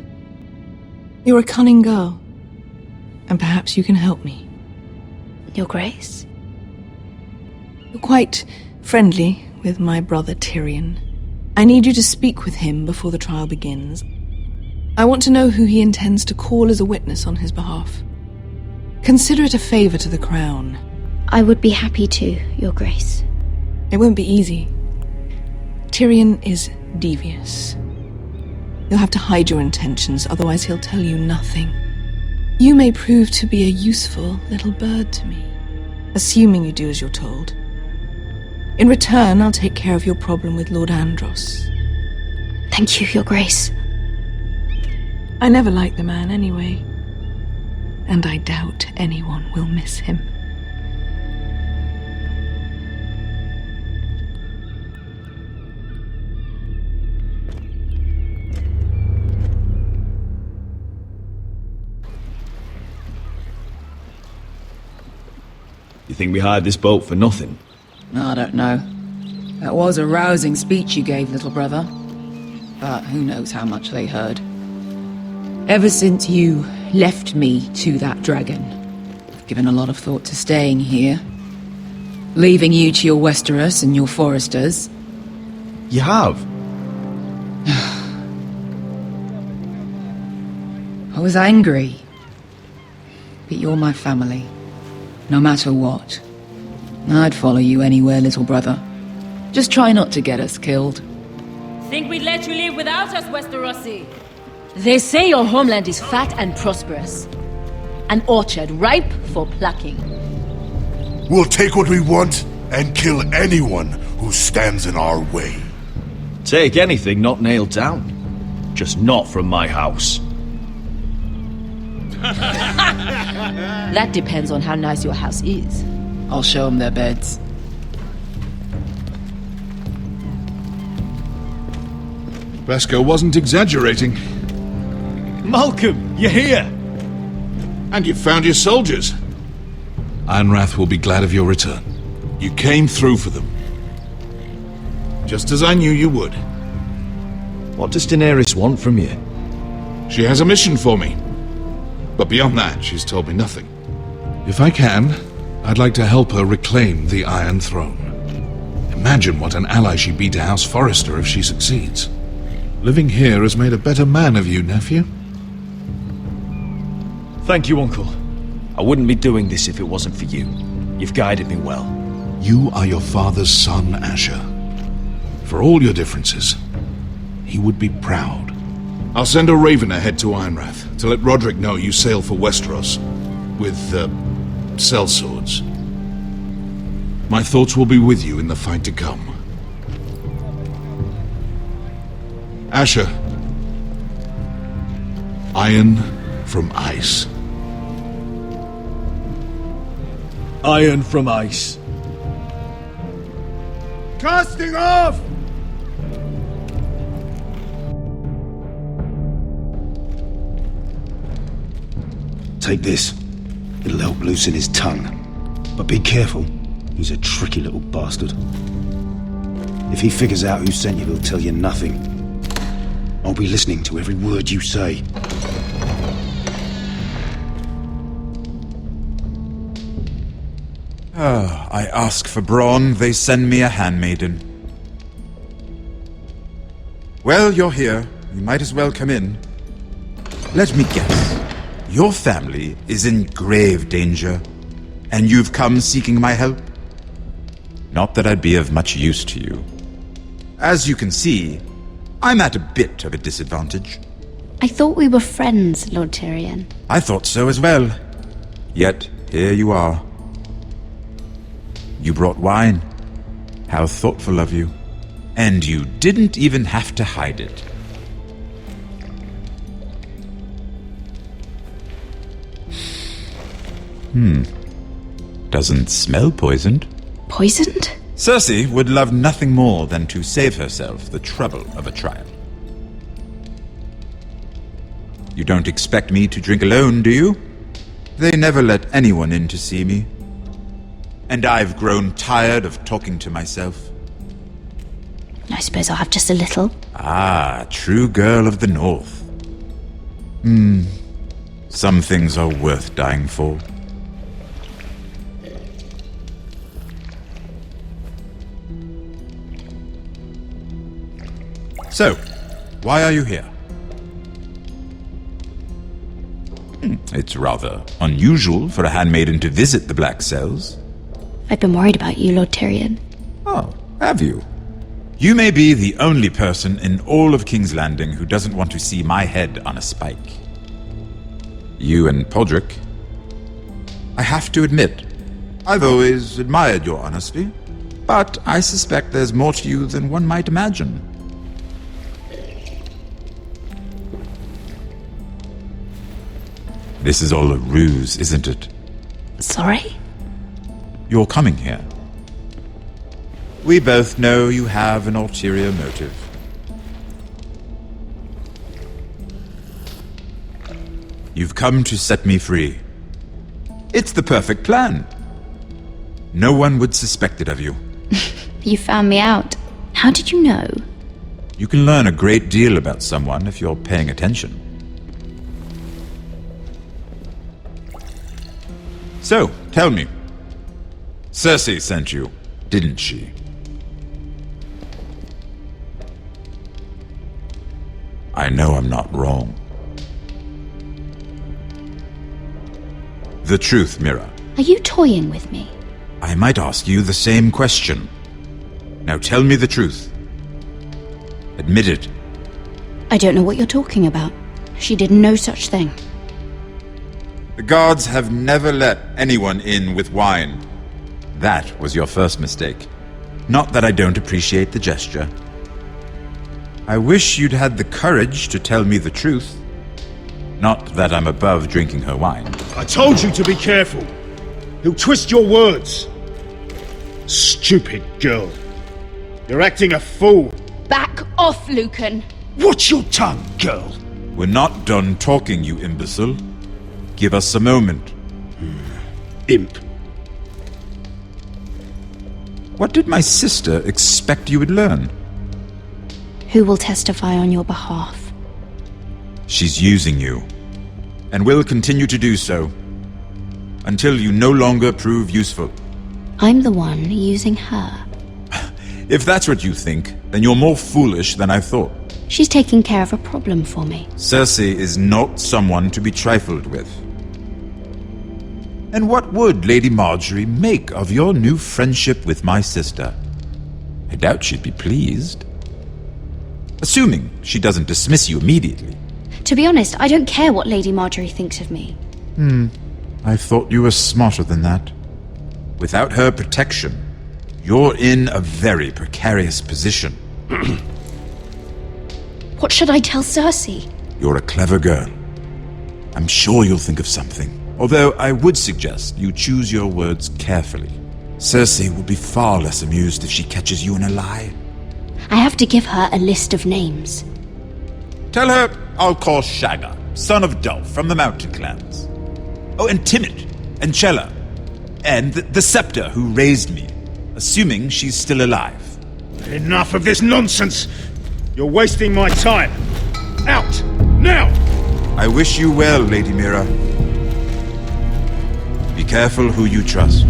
You're a cunning girl, and perhaps you can help me. Your Grace? You're quite friendly with my brother Tyrion. I need you to speak with him before the trial begins. I want to know who he intends to call as a witness on his behalf. Consider it a favor to the crown. I would be happy to, Your Grace. It won't be easy. Tyrion is devious. You'll have to hide your intentions, otherwise he'll tell you nothing. You may prove to be a useful little bird to me, assuming you do as you're told. In return, I'll take care of your problem with Lord Andros. Thank you, Your Grace. I never liked the man anyway, and I doubt anyone will miss him. You think we hired this boat for nothing? I don't know. That was a rousing speech you gave, little brother. But who knows how much they heard. Ever since you left me to that dragon, I've given a lot of thought to staying here. Leaving you to your Westeros and your Foresters. You have? I was angry. But you're my family. No matter what. I'd follow you anywhere, little brother. Just try not to get us killed. Think we'd let you live without us, Westerosi? They say your homeland is fat and prosperous. An orchard ripe for plucking. We'll take what we want and kill anyone who stands in our way. Take anything not nailed down. Just not from my house. That depends on how nice your house is. I'll show them their beds. Beskar wasn't exaggerating. Malcolm, you're here! And you found your soldiers. Ironrath will be glad of your return. You came through for them. Just as I knew you would. What does Daenerys want from you? She has a mission for me. But beyond that, she's told me nothing. If I can, I'd like to help her reclaim the Iron Throne. Imagine what an ally she'd be to House Forrester if she succeeds. Living here has made a better man of you, nephew. Thank you, Uncle. I wouldn't be doing this if it wasn't for you. You've guided me well. You are your father's son, Asher. For all your differences, he would be proud. I'll send a raven ahead to Ironrath to let Roderick know you sail for Westeros with, sellswords. My thoughts will be with you in the fight to come. Asher. Iron from ice. Iron from ice. Casting off! Take this. It'll help loosen his tongue. But be careful. He's a tricky little bastard. If he figures out who sent you, he'll tell you nothing. I'll be listening to every word you say. I ask for brawn, they send me a handmaiden. Well, you're here. You might as well come in. Let me guess. Your family is in grave danger, and you've come seeking my help? Not that I'd be of much use to you. As you can see, I'm at a bit of a disadvantage. I thought we were friends, Lord Tyrion. I thought so as well. Yet, here you are. You brought wine. How thoughtful of you. And you didn't even have to hide it. Doesn't smell poisoned. Poisoned? Cersei would love nothing more than to save herself the trouble of a trial. You don't expect me to drink alone, do you? They never let anyone in to see me. And I've grown tired of talking to myself. I suppose I'll have just a little. Ah, true girl of the North. Some things are worth dying for. So, why are you here? It's rather unusual for a handmaiden to visit the Black Cells. I've been worried about you, Lord Tyrion. Oh, have you? You may be the only person in all of King's Landing who doesn't want to see my head on a spike. You and Podrick. I have to admit, I've always admired your honesty, but I suspect there's more to you than one might imagine. This is all a ruse, isn't it? Sorry? You're coming here. We both know you have an ulterior motive. You've come to set me free. It's the perfect plan. No one would suspect it of you. You found me out. How did you know? You can learn a great deal about someone if you're paying attention. So, tell me. Cersei sent you, didn't she? I know I'm not wrong. The truth, Mira. Are you toying with me? I might ask you the same question. Now tell me the truth. Admit it. I don't know what you're talking about. She did no such thing. The guards have never let anyone in with wine. That was your first mistake. Not that I don't appreciate the gesture. I wish you'd had the courage to tell me the truth. Not that I'm above drinking her wine. I told you to be careful. He'll twist your words. Stupid girl. You're acting a fool. Back off, Lucan. Watch your tongue, girl. We're not done talking, you imbecile. Give us a moment. Imp. What did my sister expect you would learn? Who will testify on your behalf? She's using you, and will continue to do so, until you no longer prove useful. I'm the one using her. If that's what you think, then you're more foolish than I thought. She's taking care of a problem for me. Cersei is not someone to be trifled with. And what would Lady Marjorie make of your new friendship with my sister? I doubt she'd be pleased. Assuming she doesn't dismiss you immediately. To be honest, I don't care what Lady Marjorie thinks of me. I thought you were smarter than that. Without her protection, you're in a very precarious position. What should I tell Cersei? You're a clever girl. I'm sure you'll think of something. Although I would suggest you choose your words carefully. Cersei will be far less amused if she catches you in a lie. I have to give her a list of names. Tell her I'll call Shagga, son of Dolph from the Mountain Clans. Oh, and Timid, and Chella, and the Scepter who raised me, assuming she's still alive. Enough of this nonsense! You're wasting my time! Out! Now! I wish you well, Lady Mira. Be careful who you trust.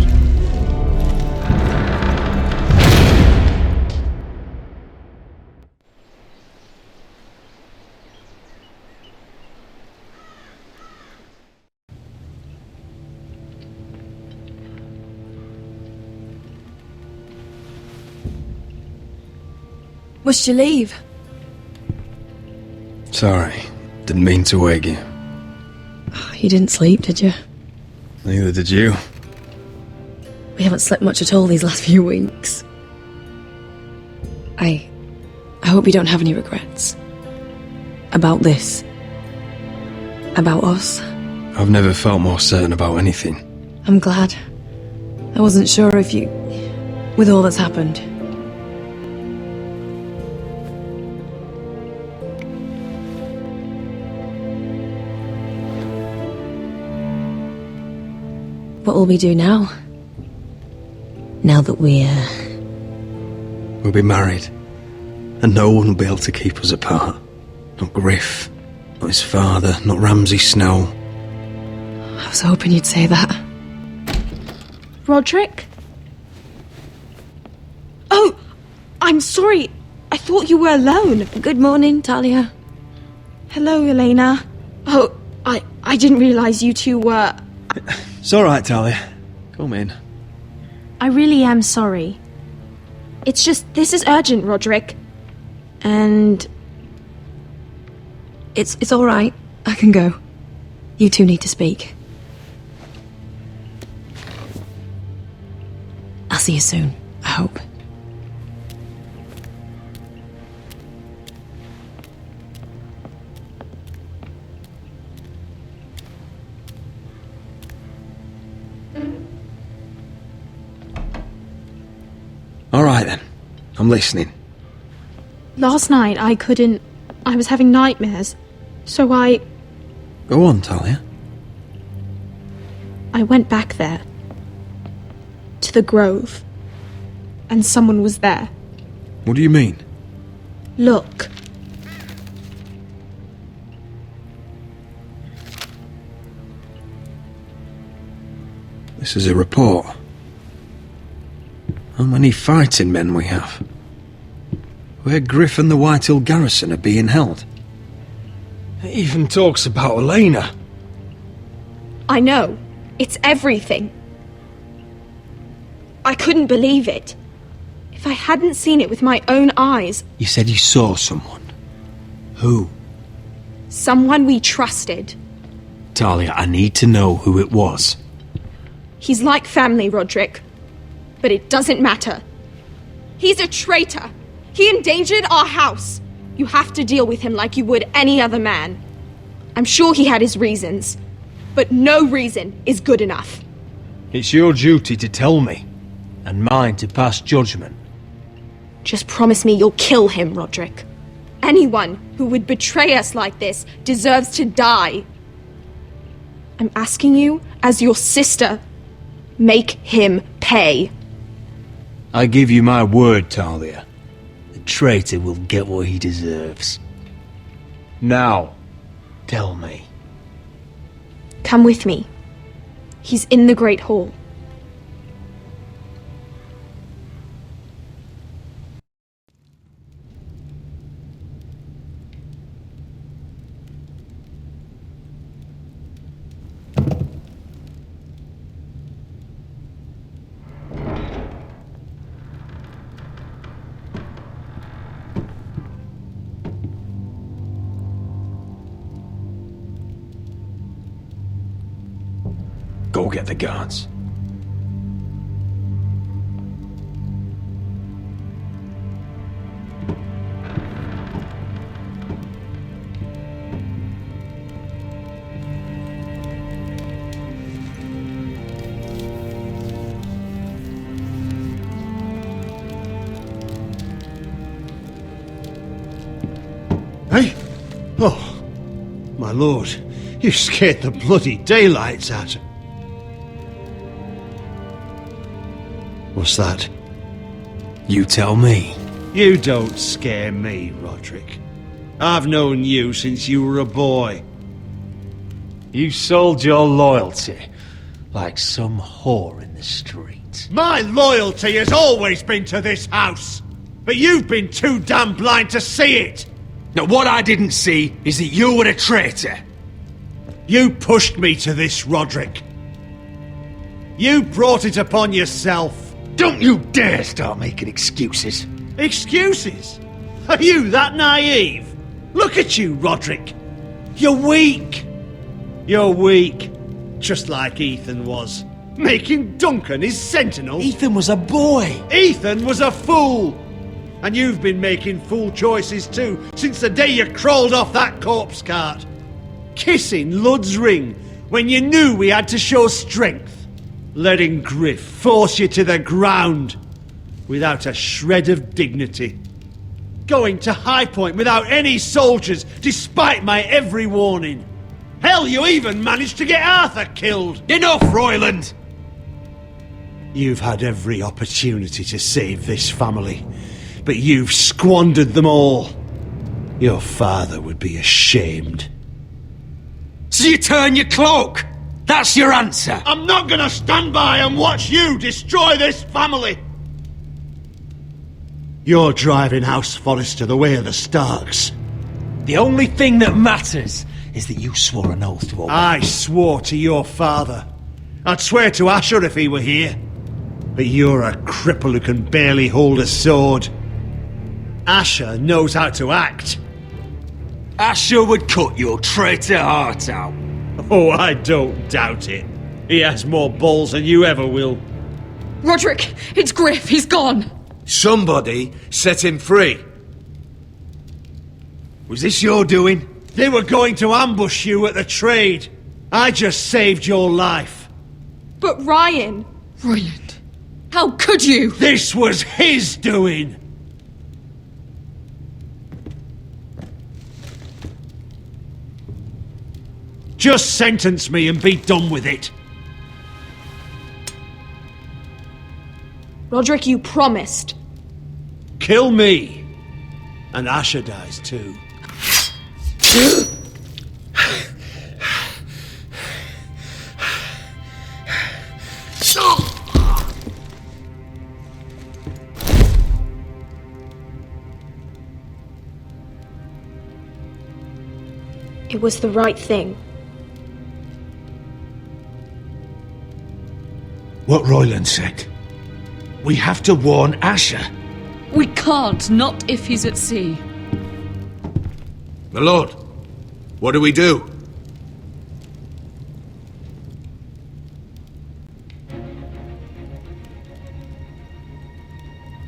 Must you leave? Sorry, didn't mean to wake you. You didn't sleep, did you? Neither did you. We haven't slept much at all these last few weeks. I hope you don't have any regrets. About this. About us. I've never felt more certain about anything. I'm glad. I wasn't sure if you... with all that's happened. What will we do now? Now that we're... We'll be married. And no one will be able to keep us apart. Not Griff, not his father, not Ramsay Snow. I was hoping you'd say that. Roderick? Oh! I'm sorry. I thought you were alone. Good morning, Talia. Hello, Elena. Oh, I didn't realize you two were... It's alright, Talia. Come in. I really am sorry. It's just, this is urgent, Roderick. And... It's alright. I can go. You two need to speak. I'll see you soon, I hope. Alright then. I'm listening. Last night I was having nightmares. So I Go on, Talia. went back there. To the grove. And someone was there. What do you mean? Look. This is a report. How many fighting men we have? Where Griff and the Whitehill garrison are being held. It even talks about Elena. I know. It's everything. I couldn't believe it. If I hadn't seen it with my own eyes, You said you saw someone. Who? someone we trusted. Talia, I need to know who it was. He's like family, Roderick. But it doesn't matter. He's a traitor. He endangered our house. You have to deal with him like you would any other man. I'm sure he had his reasons, but no reason is good enough. It's your duty to tell me, and mine to pass judgment. Just promise me you'll kill him, Roderick. Anyone who would betray us like this deserves to die. I'm asking you, as your sister, make him pay. I give you my word, Talia. The traitor will get what he deserves. Now, tell me. Come with me. He's in the Great Hall. Go get the guards. Hey? Oh, my lord, you scared the bloody daylights out of... What's that? You tell me. You don't scare me, Roderick. I've known you since you were a boy. You sold your loyalty like some whore in the street. My loyalty has always been to this house, but you've been too damn blind to see it. Now, what I didn't see is that you were a traitor. You pushed me to this, Roderick. You brought it upon yourself. Don't you dare start making excuses. Excuses? Are you that naive? Look at you, Roderick. You're weak. You're weak. Just like Ethan was. Making Duncan his sentinel. Ethan was a boy. Ethan was a fool. And you've been making fool choices too, since the day you crawled off that corpse cart. Kissing Lud's ring when you knew we had to show strength. Letting Griff force you to the ground without a shred of dignity. Going to High Point without any soldiers, despite my every warning. Hell, you even managed to get Arthur killed. Enough, Royland! You've had every opportunity to save this family, but you've squandered them all. Your father would be ashamed. So you turn your cloak? That's your answer? I'm not gonna stand by and watch you destroy this family! You're driving House Forrester the way of the Starks. The only thing that matters is that you swore an oath to obey. I swore to your father. I'd swear to Asher if he were here. But you're a cripple who can barely hold a sword. Asher knows how to act. Asher would cut your traitor heart out. Oh, I don't doubt it. He has more balls than you ever will. Roderick, it's Griff. He's gone. Somebody set him free. Was this your doing? They were going to ambush you at the trade. I just saved your life. But Ryan... Royland, how could you? This was his doing. Just sentence me and be done with it. Roderick, you promised. Kill me. And Asher dies too. It was the right thing. What Royland said. We have to warn Asher. We can't, not if he's at sea. My lord, what do we do?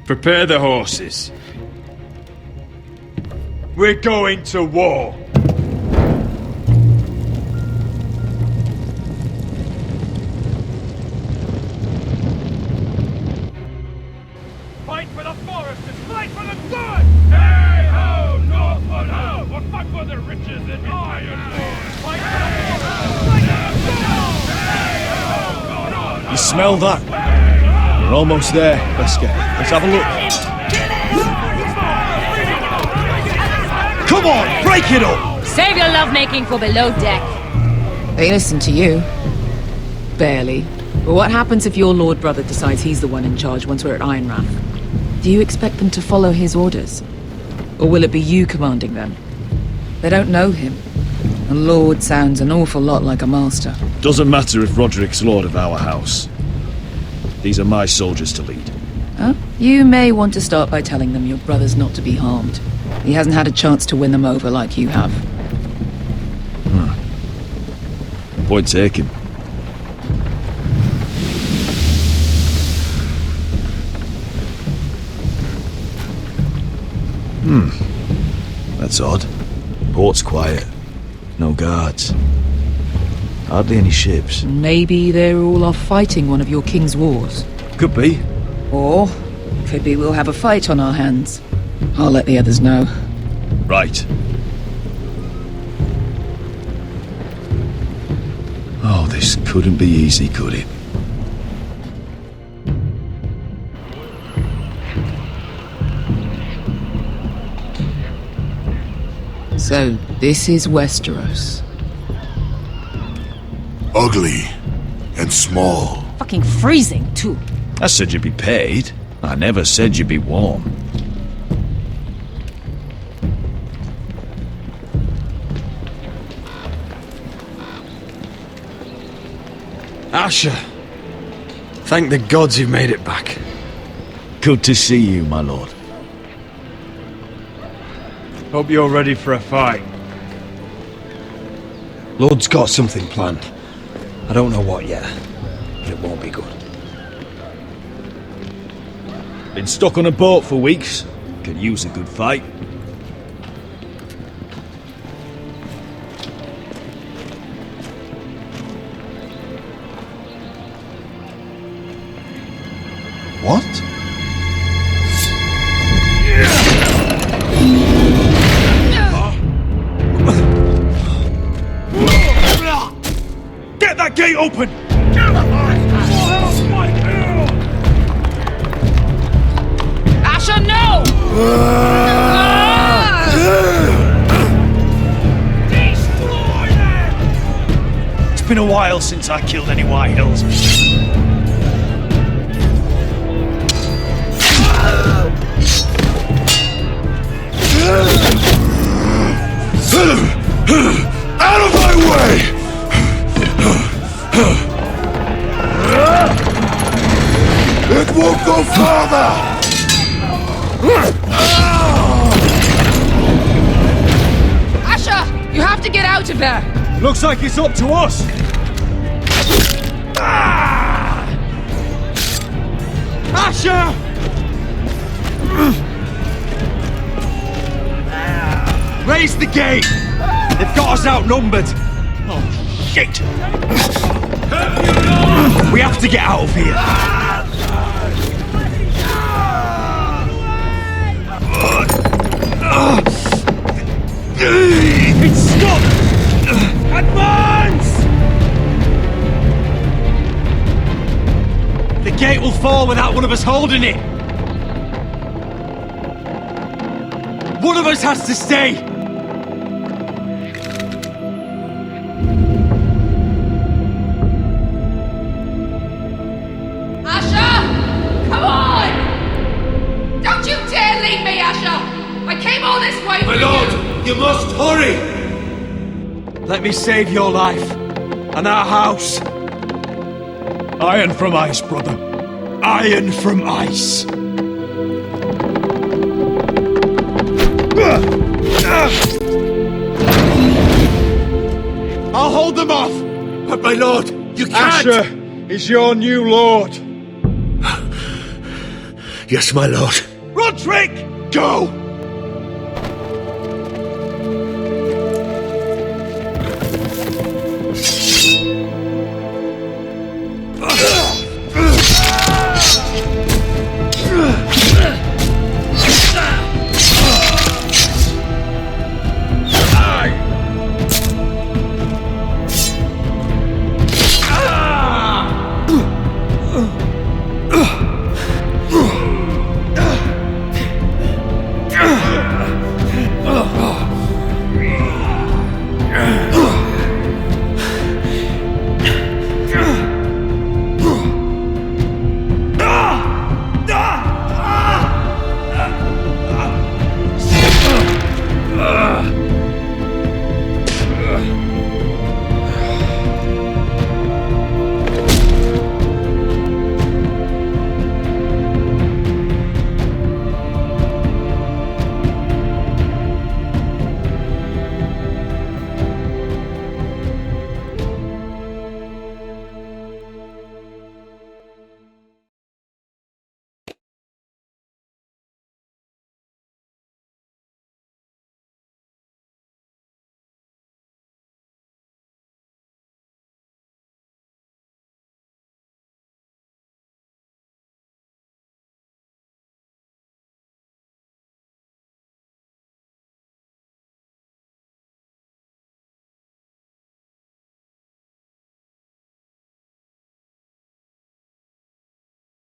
Prepare the horses. We're going to war. Fight for the foresters! Fight for the good! Hey ho, Northwood ho! We'll fight for the riches and Ironwood! Fight for the foresters! Fight for the good! Hey ho, You smell that? We're almost there, Beskar. Let's have a look. Come on, break it up! Save your lovemaking for below deck. They listen to you. Barely. But what happens if your lord brother decides he's the one in charge once we're at Ironrath? Do you expect them to follow his orders? Or will it be you commanding them? They don't know him. A lord sounds an awful lot like a master. Doesn't matter if Roderick's lord of our house. These are my soldiers to lead. Huh? You may want to start by telling them your brother's not to be harmed. He hasn't had a chance to win them over like you have. Point taken. That's odd. Port's quiet. No guards. Hardly any ships. Maybe they're all off fighting one of your king's wars. Could be. Or could be we'll have a fight on our hands. I'll let the others know. Right. Oh, this couldn't be easy, could it? So, this is Westeros. Ugly and small. Fucking freezing, too. I said you'd be paid. I never said you'd be warm. Asher! Thank the gods you've made it back. Good to see you, my lord. Hope you're ready for a fight. Lord's got something planned. I don't know what yet, but it won't be good. Been stuck on a boat for weeks. Could use a good fight. What? Get that gate open! Asher, no! It's been a while since I killed any White Hills. Out of my way! It won't go farther! Asher! You have to get out of there! Looks like it's up to us! Asher! Raise the gate! They've got us outnumbered! Oh, shit! We have to get out of here! It's stopped! Advance! The gate will fall without one of us holding it! One of us has to stay! My lord, you must hurry! Let me save your life, and our house. Iron from ice, brother. Iron from ice. them off! But my lord, you can't! Asher is your new lord. Yes, my lord. Roderick! Go!